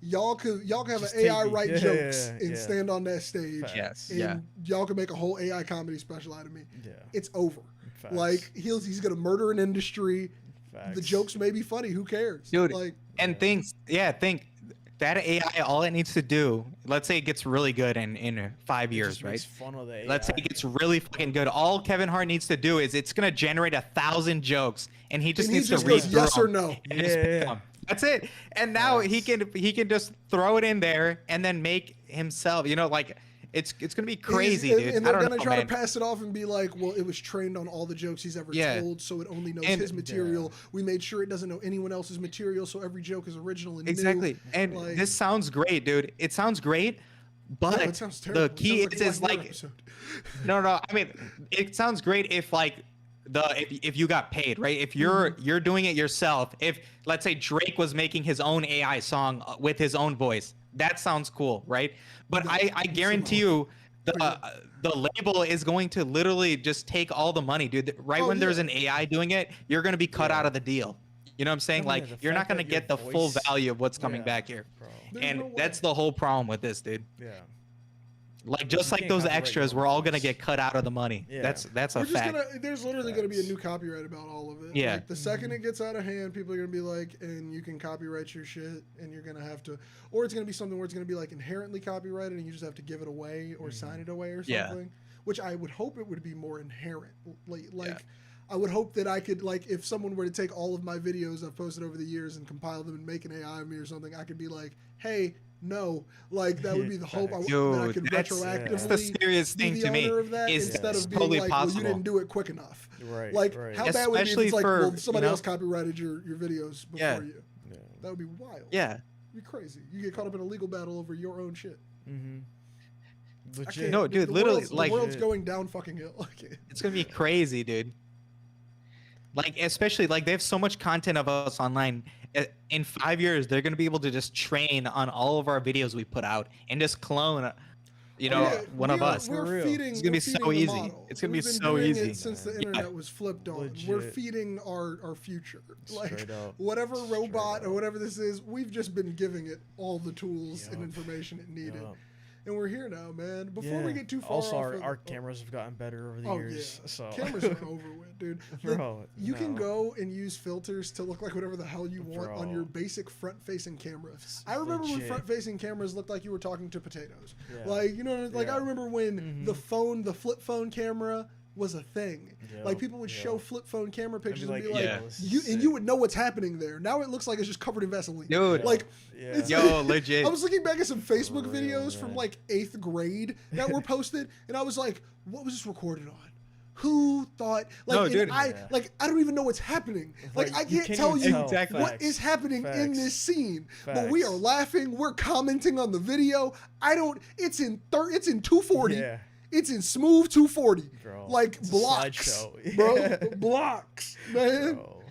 y'all could have Just an AI take me. write Yeah, jokes yeah, and yeah. stand on that stage. Facts. yes, And yeah. y'all can make a whole AI comedy special out of me. Yeah. It's over. Facts. Like he's gonna murder an industry. Facts. The jokes may be funny. Who cares, Dude, Like, And think that AI, all it needs to do, let's say it gets really good in 5 It years, just right? makes fun of the Let's say AI. it gets really fucking good. All Kevin Hart needs to do is it's gonna generate 1,000 jokes, and he just and he needs just to read goes through yes or them no. and just Yeah, pick yeah. them. That's it. And now he can just throw it in there and then make himself. You know, like it's gonna be crazy, and, dude. And I they're don't gonna know, try man. to pass it off and be like, well, it was trained on all the jokes he's ever Yeah. told, so it only knows And- his material. We made sure it doesn't know anyone else's material, so every joke is original and new. Exactly. And Like- this sounds great, dude. It sounds great, but No, it sounds terrible. the It key sounds is a Black Mirror like episode. no. I mean, it sounds great if like if you got paid, right? If you're doing it yourself. If let's say Drake was making his own AI song with his own voice, that sounds cool, right? But I guarantee you the label is going to literally just take all the money, dude. Right when there's an AI doing it, you're going to be cut out of the deal. You know what I'm saying? No, yeah, Like, the you're not fact going to that your get the full voice- value of what's coming Yeah, back here. bro. There's And no way. that's the whole problem with this, dude. Yeah. Like, just You like can't those copyright extras, your we're all going to voice. get cut out of the money. Yeah. That's a We're just fact. there's literally gonna be a Facts. new copyright about all of it. Yeah. Like, the second it gets out of hand, people are gonna be like, and you can copyright your shit, and you're gonna have to, or it's gonna be something where it's gonna be like inherently copyrighted, and you just have to give it away or sign it away or Yeah. something. Which I would hope it would be more inherent. Like I would hope that I could, like, if someone were to take all of my videos I've posted over the years and compile them and make an AI of me or something, I could be like, hey, no, like, that would be the hope that I Dude, could that's retroactively the scariest be thing the to me. owner of that Is instead it's of being totally like, well, you possible. didn't do it quick enough. Right. Like, right. how bad would it be if Especially it's like, for, well, somebody you know- else copyrighted your videos before Yeah. you? Yeah. That would be wild. Yeah. It'd be crazy. You get caught up in a legal battle over your own shit. Mm-hmm. I Legit. can't- No, dude, literally, like- the world's going down fucking hill. Like, It's gonna be crazy, dude. Like, especially like they have so much content of us online. In 5 years, they're gonna be able to just train on all of our videos we put out and just clone, you know, one of us. For real. It's gonna be so easy. It's gonna be so easy. Since the Yeah. internet was flipped on, we're Legit. feeding our future. Like, Straight up. whatever robot Straight or up. whatever this is, we've just been giving it all the tools and Yup. information it needed. Yup. And we're here now, man. Before we Yeah. get too far Also, off our, of- our cameras have gotten better over the Oh years. yeah, So cameras are over with, dude. Bro, You can no. go and use filters to look like whatever the hell you want on Bro. your basic front-facing camera. I remember when Legit. front-facing cameras looked like you were talking to potatoes. Yeah. Like, you know, like Yeah. I remember when Mhm. the flip phone camera was a thing. Like, Yup, people would yup. shoe flip phone camera pictures and be like, like, yeah. this you is and sick. you would know what's happening there. Now it looks like it's just covered in Vaseline. Dude. Like, Yeah. it's Yo, legit. I was looking back at some Facebook For real, videos from man. like 8th grade that were posted, and I was like, "What was this recorded on? Who thought?" Like, No, and dude. I don't even know what's happening. Like, I can't tell even you Exactly. what is happening in Facts. this scene. But we are Facts. laughing. We're commenting on the video. It's in 240. Yeah. It's in smooth 240. Bro, Like, it's a blocks, slideshow. bro. Blocks, man. Bro.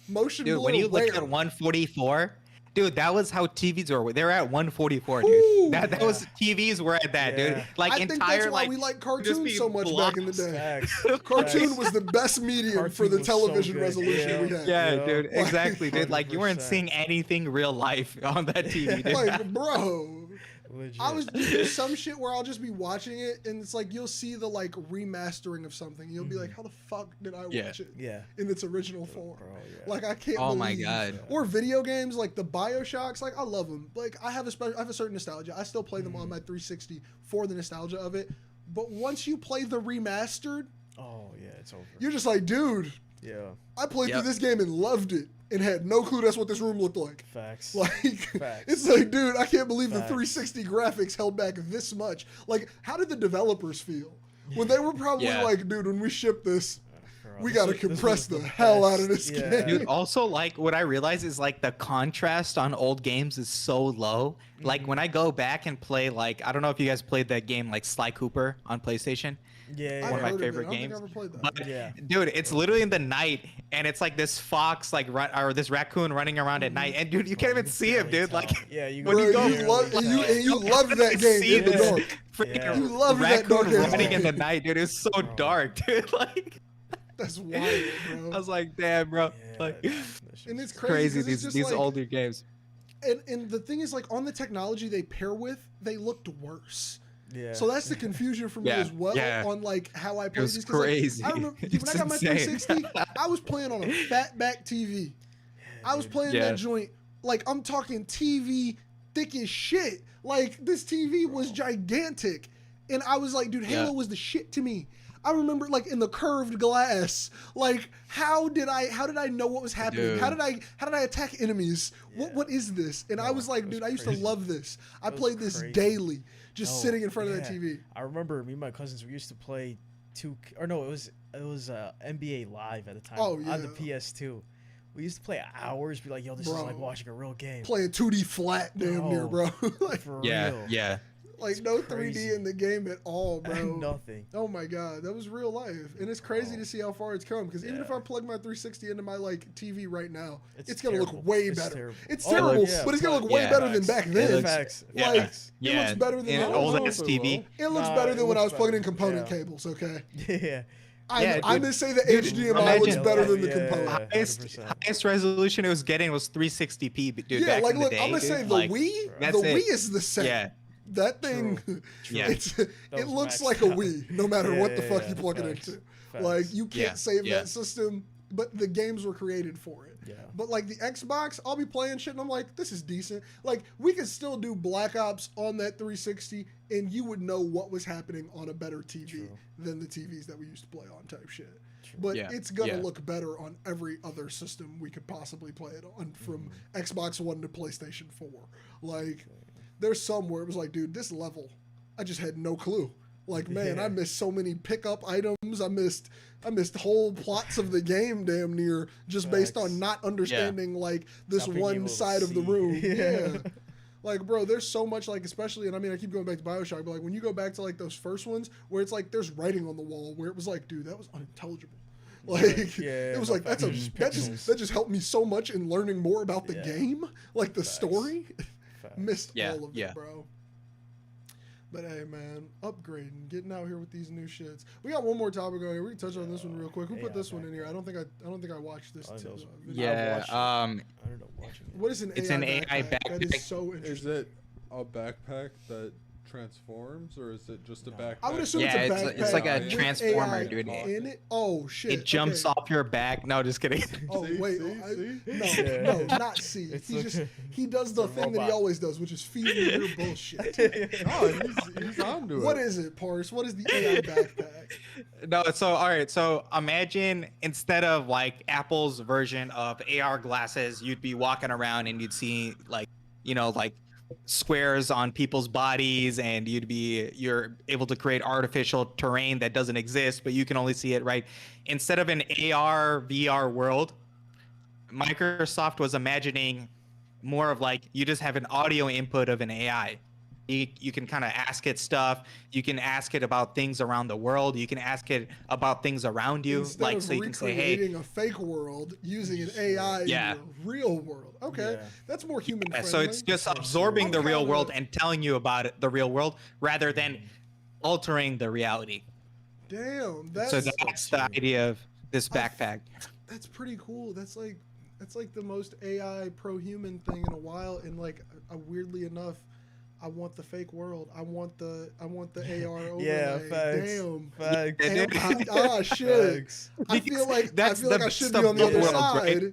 Motion Dude, blur when you look rare. at 144, dude, that was how TVs were. They were at 144, Ooh, dude. That yeah. was TVs were at that, Yeah. dude. Like I think entire that's why like we like just cartoons be so much back in the blocks. day. Facts. Cartoon Facts. was the best medium for Cartoon the was so television good. resolution Yeah. we had. Yeah, Yeah. dude, Like, exactly, dude. Like you weren't 100%. seeing anything real life on that TV, dude. Like, bro, Legit. I was there's some shit where I'll just be watching it and it's like you'll see the like remastering of something. You'll be like, how the fuck did I Yeah. watch it Yeah. in its original form? Bro, yeah. Like, I can't Oh believe. my God. Or video games like the BioShocks, like I love them. Like I have a certain nostalgia. I still play them Mm-hmm. on my 360 for the nostalgia of it. But once you play the remastered, Oh yeah, it's over. you're just like, dude, Yeah. I played Yep. through this game and loved it and had no clue that's what this room looked like. Facts. Like, Facts. it's like, dude, I can't believe the Facts. 360 graphics held back this much. Like, how did the developers feel? When they were probably Yeah. like, dude, when we ship this, Bro, we this gotta was- this compress was the hell out of best. this Yeah. game. Dude, also like what I realize is like the contrast on old games is so low. Like when I go back and play, like I don't know if you guys played that game like Sly Cooper on PlayStation. Yeah. I've One of my heard it. favorite I don't think games. I ever played that. But Yeah. dude, it's literally in the night, and it's like this fox, like or this raccoon running around at night, and dude, you can't even see him, dude. Like Yeah, you when Bro, you go, you love and you love that game see in the this dark. freaking Yeah. You love that dark raccoon ass running in the game. night, dude. It's so dark, dude. Like That's wild, I bro. was like, damn, bro. Yeah, Like that shit And was it's crazy. crazy. crazy 'cause it's just these like- older games. And the thing is, like, on the technology they pair with, they looked worse. Yeah. So that's the confusion for me Yeah, as well yeah. on like how I play was these. 'cause, like, crazy. I remember when It's I got my insane. 360, I was playing on a fatback TV. I was playing Yeah. that joint like I'm talking TV thick as shit. Like this TV was gigantic, and I was like, dude, Halo Yeah. was the shit to me. I remember like in the curved glass. Like how did I know what was happening? Dude. How did I attack enemies? What is this? And I No, was like, it was dude, I used crazy. to love this. I It was played this crazy. daily, just No, sitting in front of that yeah. TV. I remember me and my cousins, we used to play it was NBA Live at the time Oh, on the yeah. PS2. We used to play hours, be like, yo, this is Bro. like watching a real game. Playing 2D flat damn near, bro. Like, For Yeah, real. yeah. Like no 3D in the game at all, bro. Nothing. Oh my god, that was real life, and it's crazy to see how far it's come. Because even if I plug my 360 into my like TV right now, it's gonna look way better. It's terrible, but it's gonna look way better than back then. Facts. Like it looks better than old ass TV. It looks better than when I was plugging in component cables. Okay. Yeah. I'm gonna say the HDMI looks better than the component. Highest resolution it was getting was 360p, dude. Yeah, back like in the look, day, I'm gonna say the Wii. The Wii is the same. Yeah. That thing, it looks like a Wii, no matter what the fuck you plug it into. Like you can't save that system, but the games were created for it. Yeah. But like the Xbox, I'll be playing shit and I'm like, this is decent. Like we could still do Black Ops on that 360, and you would know what was happening on a better TV than the TVs that we used to play on type shit. But it's gonna look better on every other system we could possibly play it on, from Xbox One to PlayStation 4. Like. There's some where it was like, dude, this level, I just had no clue. Like, man, I missed so many pickup items. I missed whole plots of the game damn near just based on not understanding like this one side of the room. Yeah. Like, bro, there's so much, like, especially, and I mean, I keep going back to BioShock, but like when you go back to like those first ones where it's like there's writing on the wall where it was like, dude, that was unintelligible. Like it was like that just helped me so much in learning more about the game, like the story. Missed all of it, bro. But hey, man, upgrading, getting out here with these new shits. We got one more topic on here. We can touch on this one real quick. Who put this one in here? I don't think I watched this. Video. Yeah. I ended up watching it. What is an AI backpack? That is so interesting. Is it a backpack that transforms, or is it just a backpack? I would assume it's a backpack. It's like a transformer, dude. In it? Oh shit! It jumps off your back. No, just kidding. Oh wait, no, not C. He does the thing that he always does, which is feeding you your bullshit. He's onto it. What is it, Parse? What is the AI backpack? No, so all right, so imagine instead of like Apple's version of AR glasses, you'd be walking around and you'd see like, like squares on people's bodies, and you're able to create artificial terrain that doesn't exist, but you can only see it, right? Instead of an AR VR world, Microsoft was imagining more of like you just have an audio input of an AI. You can kind of ask it stuff. You can ask it about things around the world. You can ask it about things around you. Instead like of so you can say, hey, recreating a fake world using an AI in your real world. Okay, that's more human friendly. So it's just absorbing the real world and telling you about it, the real world, rather than altering the reality. Damn, so that's the idea of this backpack. That's pretty cool. That's like the most AI pro-human thing in a while. And like, weirdly enough, I want the fake world. I want the AR overlay. Yeah, facts. Damn. Facts. Shit. Facts. I feel like I should be on the other side. Right?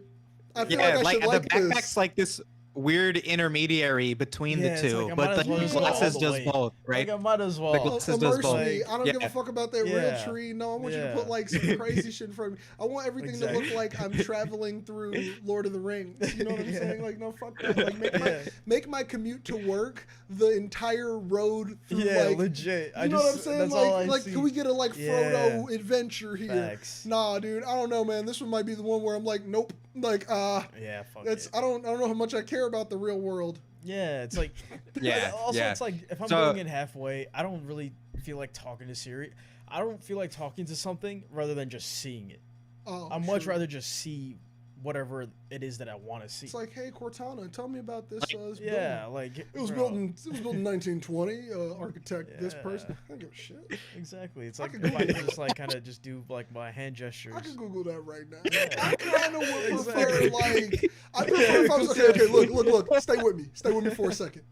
I feel like I should the backpack's like this weird intermediary between the two, but the glasses does both, right? Like I might as well. The glasses does both. I don't give a fuck about that real tree. No, I want you to put like some crazy shit in front of me. I want everything to look like I'm traveling through Lord of the Rings. You know what I'm saying? Like, no, fuck that. Like, make my commute to work the entire road through. Like, legit. You know what I'm saying? Like, can we get a Frodo adventure here? Facts. Nah, dude, I don't know, man. This one might be the one where I'm like, nope. Like, fuck it. I don't know how much I care about the real world. Yeah, it's like, it's like if I'm going in halfway, I don't really feel like talking to Siri. I don't feel like talking to something rather than just seeing it. I'd much rather just see whatever it is that I want to see. It's like, hey, Cortana, tell me about this. Like it was built in 1920. Architect, this person. I don't give a shit. Exactly. It's like if I could just like kind of just do like my hand gestures. I can Google that right now. I kind of would prefer like I prefer if I was okay. Look. Stay with me for a second.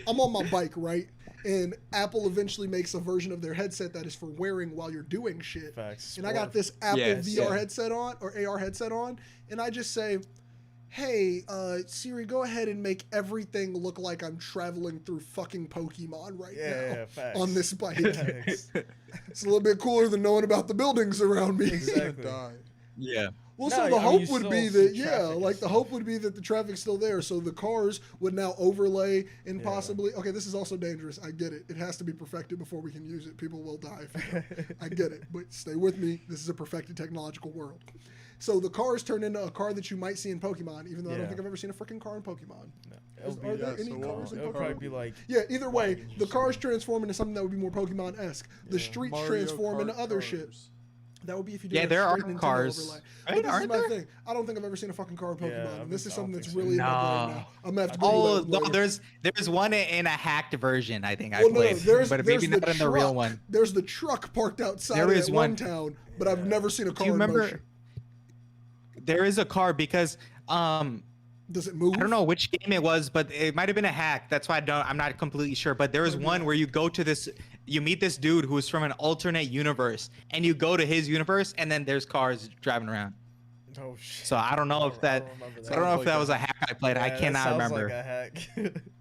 I'm on my bike, right? And Apple eventually makes a version of their headset that is for wearing while you're doing shit. Facts. And I got this Apple VR headset on, or AR headset on, and I just say, hey, Siri, go ahead and make everything look like I'm traveling through fucking Pokemon right now on this bike. It's a little bit cooler than knowing about the buildings around me. Exactly. Yeah. Well, so the hope would be that, the hope would be that the traffic's still there. So the cars would now overlay and possibly, okay, this is also dangerous. I get it. It has to be perfected before we can use it. People will die if you don't. I get it. But stay with me. This is a perfected technological world. So the cars turn into a car that you might see in Pokemon, even though I don't think I've ever seen a freaking car in Pokemon. No. Are there any cars in It'll Pokemon? probably be like. Yeah, either way, the cars transform into something that would be more Pokemon-esque. The Yeah. streets Mario transform into Kart other cars. shit. That would be if you do Yeah, a there are straight Nintendo cars. overlay. Right, But this is aren't my there? thing. I don't think I've ever seen a fucking car in Pokemon. Yeah, and this is I something don't that's think so. really in my brain No. now. I'm gonna have to go Oh, look no, later. there's one in a hacked version. I think I Well, no, played, there's but maybe the not in the real truck. one. There's the truck parked outside There of is that one. one town, but I've never seen a car Do you in remember? motion. There is a car because Does it move? I don't know which game it was, but it might have been a hack. That's why I'm not completely sure. But there was one where you go to this, you meet this dude who's from an alternate universe, and you go to his universe, and then there's cars driving around. Oh shit. So I don't know if that, I don't know if that was a hack I played. I cannot remember. Like a hack.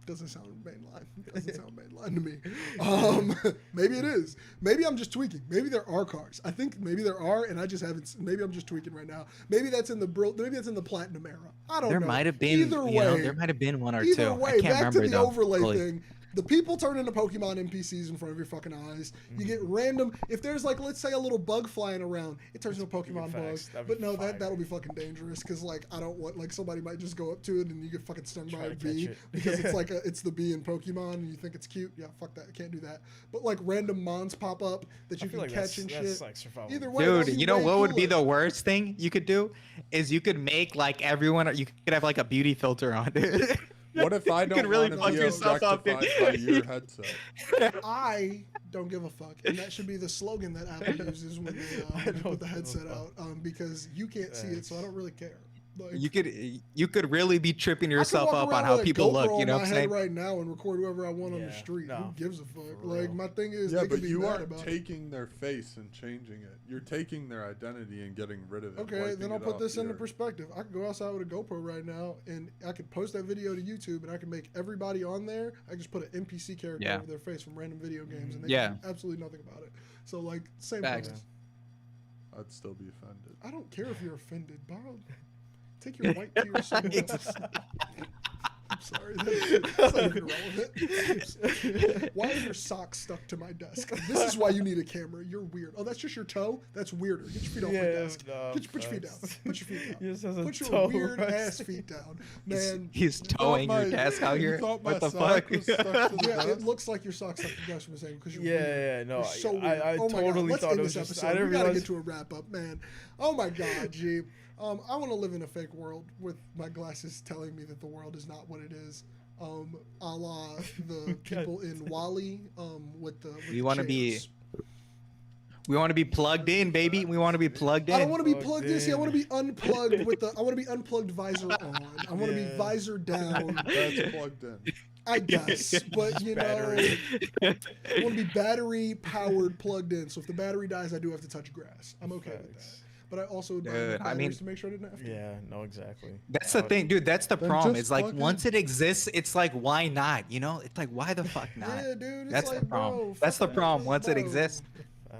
Doesn't sound mainline. Doesn't sound mainline to me. Maybe it is. Maybe I'm just tweaking. Maybe there are cars. I think maybe there are, and I just haven't. Maybe I'm just tweaking right now. Maybe that's in the platinum era. I don't know. There might have been, Either way, there might have been one or two. either way, I can't back remember to the though. overlay fully. thing. The people turn into Pokemon NPCs in front of your fucking eyes. You get random. If there's like, let's say, a little bug flying around, it turns into a Pokemon bug. facts. That'd be But no, fire. that'll be fucking dangerous because like I don't want like somebody might just go up to it and you get fucking stung by Try a to catch bee it. because it's like it's the bee in Pokemon and you think it's cute. Yeah, fuck that. Can't do that. But like random mons pop up that you I feel can like catch that's, and that's shit. like survival. Either way, that'd Dude, be you know way what would be cooler. the worst thing you could do? Is you could make like everyone, you could have like a beauty filter on it. What if I don't could really want fuck to be yourself up, objectified dude. by your headset? I don't give a fuck, and that should be the slogan that Apple uses when they put the headset out, because you can't see it, so I don't really care. Like, You could really be tripping I could yourself walk up on around how with a people GoPro look. You on know my what I'm head saying? right now and record whoever I want on the Yeah, street. no, Who gives a fuck? for Like real. my thing is, Yeah, they but can be you mad aren't about it. taking their face and changing it. You're taking their identity and getting rid of it. Okay, wiping then I'll it put off this into your- perspective. I could go outside with a GoPro right now, and I could post that video to YouTube, and I can make everybody on there. I can just put an NPC character Yeah. over their face from random video games, and they Yeah. can do absolutely nothing about it. So like, same Facts. premise. I'd still be offended. I don't care if you're offended, Bob. Take your white tears somewhere. I'm sorry. That's not even relevant. Why are your socks stuck to my desk? This is why you need a camera. You're weird. Oh, that's just your toe? That's weirder. Get your feet off my desk. Put your feet down. Put your feet down. He just has a Put your toe weird right ass feet down. Man. He's You thought towing your my- desk out you here. thought What my the sock fuck? was stuck to the Yeah, it desk? looks like your socks stuck to the desk from saying because you're Yeah, weird. yeah, no. You're so weird. I Oh my God. totally Let's thought end it was this just. episode. I didn't We gotta realize. get to a wrap up, man. Oh my God, G. I want to live in a fake world with my glasses telling me that the world is not what it is. A la the people in Wall-E, with the. We want to be. We want to be plugged in, baby. We want to be plugged in. I don't want to be Plugged plugged in. See, I in. want to be unplugged with the. I want to be unplugged visor on. I want to be Yeah. visor down. That's plugged in. I guess, but you know, Battery. I want to be battery powered, plugged in. So if the battery dies, I do have to touch grass. I'm okay with that. Facts. But I also would buy Dude, enough I mean- batteries to make sure I didn't have to. Yeah, no, exactly. That's the thing, dude. That's the Then problem. just It's like plug once in. it exists, it's like why not? You know? It's like why the fuck not? Yeah, dude. It's That's like, the problem. Bro, That's the fuck problem. that, Once it bro. exists,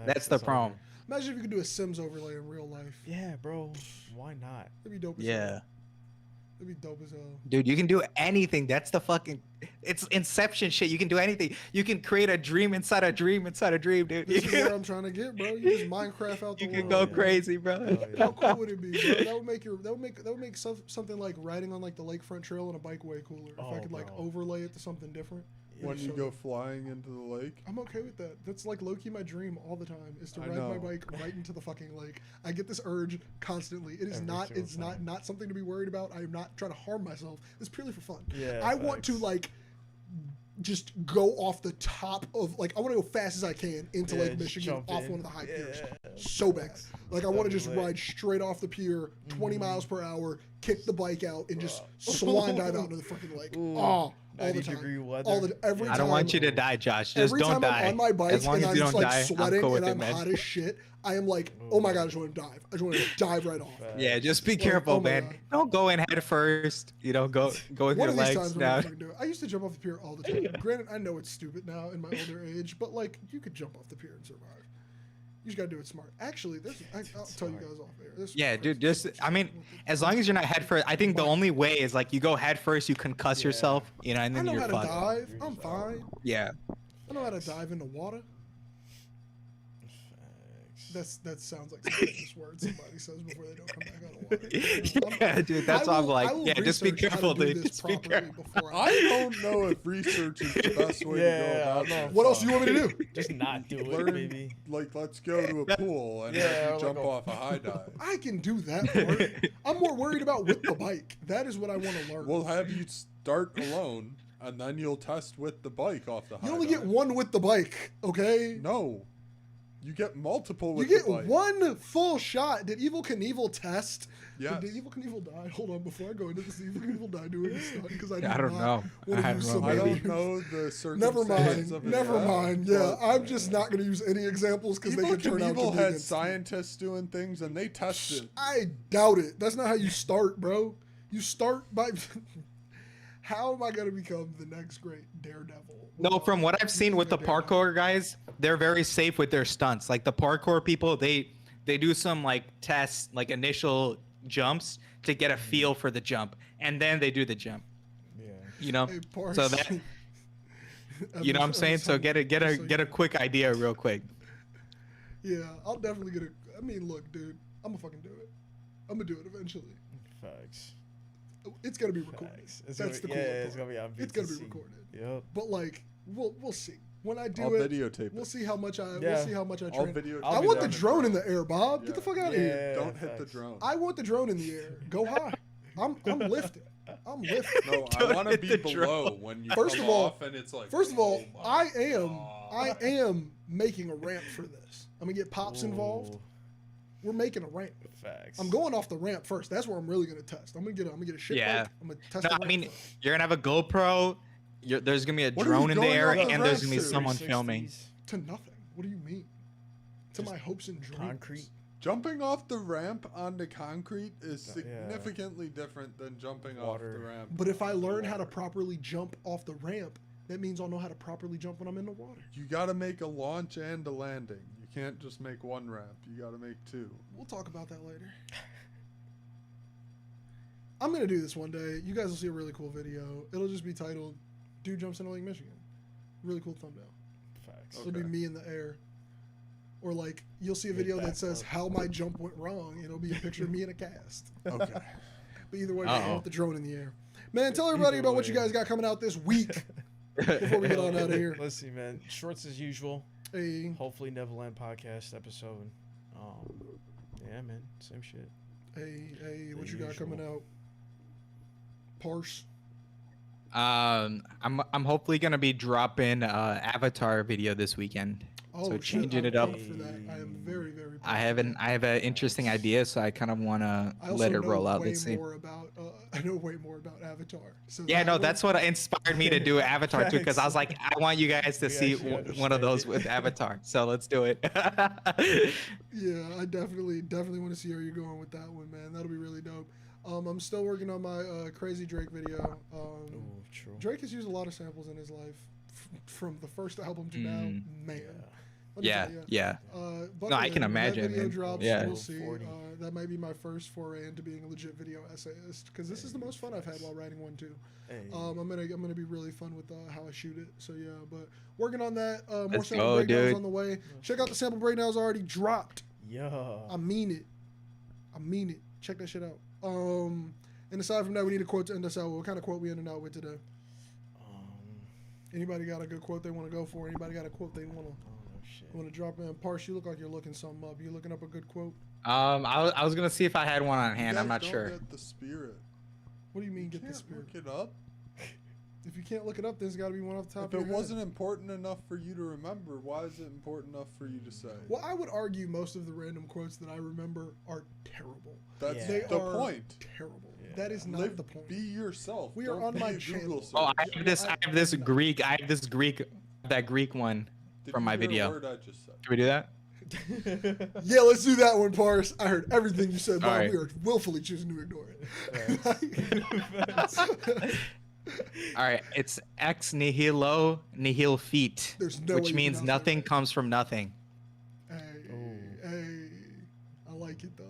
that's the all problem. good. Imagine if you could do a Sims overlay in real life. Yeah, bro. Why not? That'd be dope. As Yeah. hell. That'd be dope as hell. Dude, you can do anything. That's the fucking. It's Inception shit. You can do anything. You can create a dream inside a dream inside a dream, dude. This You is where can, I'm trying to get, bro. You just Minecraft out the you world. can go yeah. crazy, bro. Hell yeah. How cool would it be, bro? That would make something like riding on like the lakefront trail on a bike way cooler. If I Oh, could like bro. overlay it to something different. When you So- go flying into the lake. I'm okay with that. That's like low-key my dream all the time is to I ride my know. bike right into the fucking lake. I get this urge constantly. It is Every not single it's time. not something to be worried about. I am not trying to harm myself. It's purely for fun. Yeah, I want to facts. like just go off the top of like I want to go fast as I can into Yeah, Lake just Michigan jump off in. one of the high piers. Yeah. So bad. Like I want to That'd be just lit. ride straight off the pier, 20 miles per hour, kick the bike out, and just Bro. swan dive out into the fucking lake. Ooh, Oh, all the 90-degree time. weather. All the every I time. don't want you to die, Josh. Just Every don't time die. I'm on my bike As long and as I'm you just don't like die, sweating I'm cool with and it, I'm man. hot as shit, I am like, oh my god, I just want to dive. I just want to dive right off. Yeah, just be Like, careful, oh my man. God. Don't go in head first. You know, go with One your of these legs times we're gonna down. fucking do it. I used to jump off the pier all the time. Granted, I know it's stupid now in my older age, but like you could jump off the pier and survive. You just gotta do it smart. Actually, I'll tell you guys off air. This is Yeah, crazy. dude. Just, I mean, as long as you're not head first, I think the only way is like you go head first, you concuss Yeah. yourself, you know, and I then know you're how to fucked. dive. You're I'm just out. fine. Yeah. I know how to dive into water. Facts. that sounds like some famous word somebody says before they don't come back out of water. Yeah, dude, that's why I'm like, yeah, just be careful, dude. Just be careful. I don't know if research is the best way to go about it. What else do you want me to do? Just not do it, Learn, maybe. like, let's go to a pool and have you jump off a high dive. I can do that part. I'm more worried about with the bike. That is what I want to learn. We'll have you start alone, and then you'll test with the bike off the high You only dive. get one with the bike, okay? No. You get multiple You with get the bike. one full shot. Did Evil Knievel test? Yes. Did Evil Knievel die? Hold on, before I go into this, did Evil Knievel die doing this stunt? Because I don't know. I don't know, I maybe. don't know the circumstances Never mind. of his Never death, mind. Yeah, but I'm just not going to use any examples because they Evil could turn out to Knievel be had against me. scientists doing things, and they tested. I doubt it. That's not how you start, bro. You start by... How am I going to become the next great Daredevil? No, from what I've seen with the parkour guys, they're very safe with their stunts. Like the parkour people, they do some like tests, like initial jumps to get a feel for the jump, and then they do the jump. Yeah. You know, Hey, Parse. so that you know what I'm saying. So get a quick idea real quick. Yeah, I'll definitely get a... I mean, look, dude. I'm going to fucking do it. I'm going to do it eventually. Facts. It's going to be recorded. Facts. That's the cool part. it's gonna be on It's going to be VTC. recorded. Yep. But like, we'll see. When I do I'll it, videotape we'll it. see how much I Yeah. we'll see how much I I'll train. videotape I'll I be want the there. drone in the air, Bob. Get the Yeah. fuck out of here. Yeah, Don't hit the facts. drone. I want the drone in the air. Go high. I'm lifting. I'm lifting. No, I Don't want to hit be the below drone. when you First come of all- off, and it's like. First of all, oh my I God. am making a ramp for this. I'm gonna get pops involved. Ooh, We're making a ramp. Facts. I'm going off the ramp first. That's where I'm really gonna test. I'm gonna get a shit Yeah. bike. I'm gonna test No, the I ramp mean, first. you're gonna have a GoPro. There's gonna be a What are you drone in the going air, off the and there's ramp gonna be to? someone filming. 360s, To nothing. What do you mean? To Just my hopes and dreams. Concrete. Jumping off the ramp onto concrete is Yeah. significantly different than jumping Water. off the ramp. But if I learn how to Water. properly jump off the ramp, that means I'll know how to properly jump when I'm in the water. You gotta make a launch and a landing. You can't just make one ramp. You gotta make two. We'll talk about that later. I'm gonna do this one day. You guys will see a really cool video. It'll just be titled "Dude Jumps into Lake Michigan." Really cool thumbnail. Facts. It'll be Okay. me in the air. Or like you'll see a Big video that back says up. how my jump went wrong, and it'll be a picture of me in a cast. Okay. But either way, Uh-oh. with the drone in the air. Man, tell everybody about what you guys got coming out this week before we get on out of here. Let's see, man. Shorts as usual. Hey, Hopefully, Nevaland podcast episode. Yeah, man. Same shit. hey, what The you got coming usual. out? Parse. I'm hopefully gonna be dropping Avatar video this weekend. Oh, So shit, changing I'm it up. pumped for that. I am very, very. pumped I for that. have an interesting idea, so I kind of wanna I also let it know roll out. way Let's see. more about. I know way more about Avatar. So Yeah, that no, one- that's what inspired me to do Avatar too, because I was like, I want you guys to We see actually one of understand those it. with Avatar. So let's do it. Yeah, I definitely want to see where you're going with that one, man. That'll be really dope. I'm still working on my Crazy Drake video. Ooh, true. Drake has used a lot of samples in his life, from the first album to now. Mm. Man, let me yeah, tell ya. yeah. But No, I can when imagine, That video man. drops, Yeah. we'll see. 40. That might be my first foray into being a legit video essayist, because this is the most fun I've had while writing one too. Hey. I'm gonna be really fun with how I shoot it. So yeah, but working on that. More Let's sample go, breakdowns dude. on the way. Check out the sample breakdowns already dropped. Yeah. I mean it. Check that shit out. And aside from that, we need a quote to end us out. What kind of quote we ending out with today? Anybody got a good quote they want to go for? Anybody got a quote they want Oh shit. to drop in? Parse, you look like you're looking something up. You looking up a good quote? I was gonna see if I had one on hand. You I'm guys not don't sure. Get the spirit. What do you mean You get can't the spirit? look it up. If you can't look it up, there's got to be one off the top If of it your head. wasn't important enough for you to remember, why is it important enough for you to say? Well, I would argue most of the random quotes that I remember are terrible. That's Yeah. They the are point. terrible. Yeah. That is not Live, the point. be yourself. We are Don't on be my a Google channel. search. Oh, I have this Greek. That Greek one Did from you my hear a video. word I just said? Can we do that? Yeah, let's do that one, Parse. I heard everything you said, Bob. All right. We are willfully choosing to ignore it. All right, it's ex nihilo nihil feet, There's no way which you means pronounce that nothing right. comes from nothing.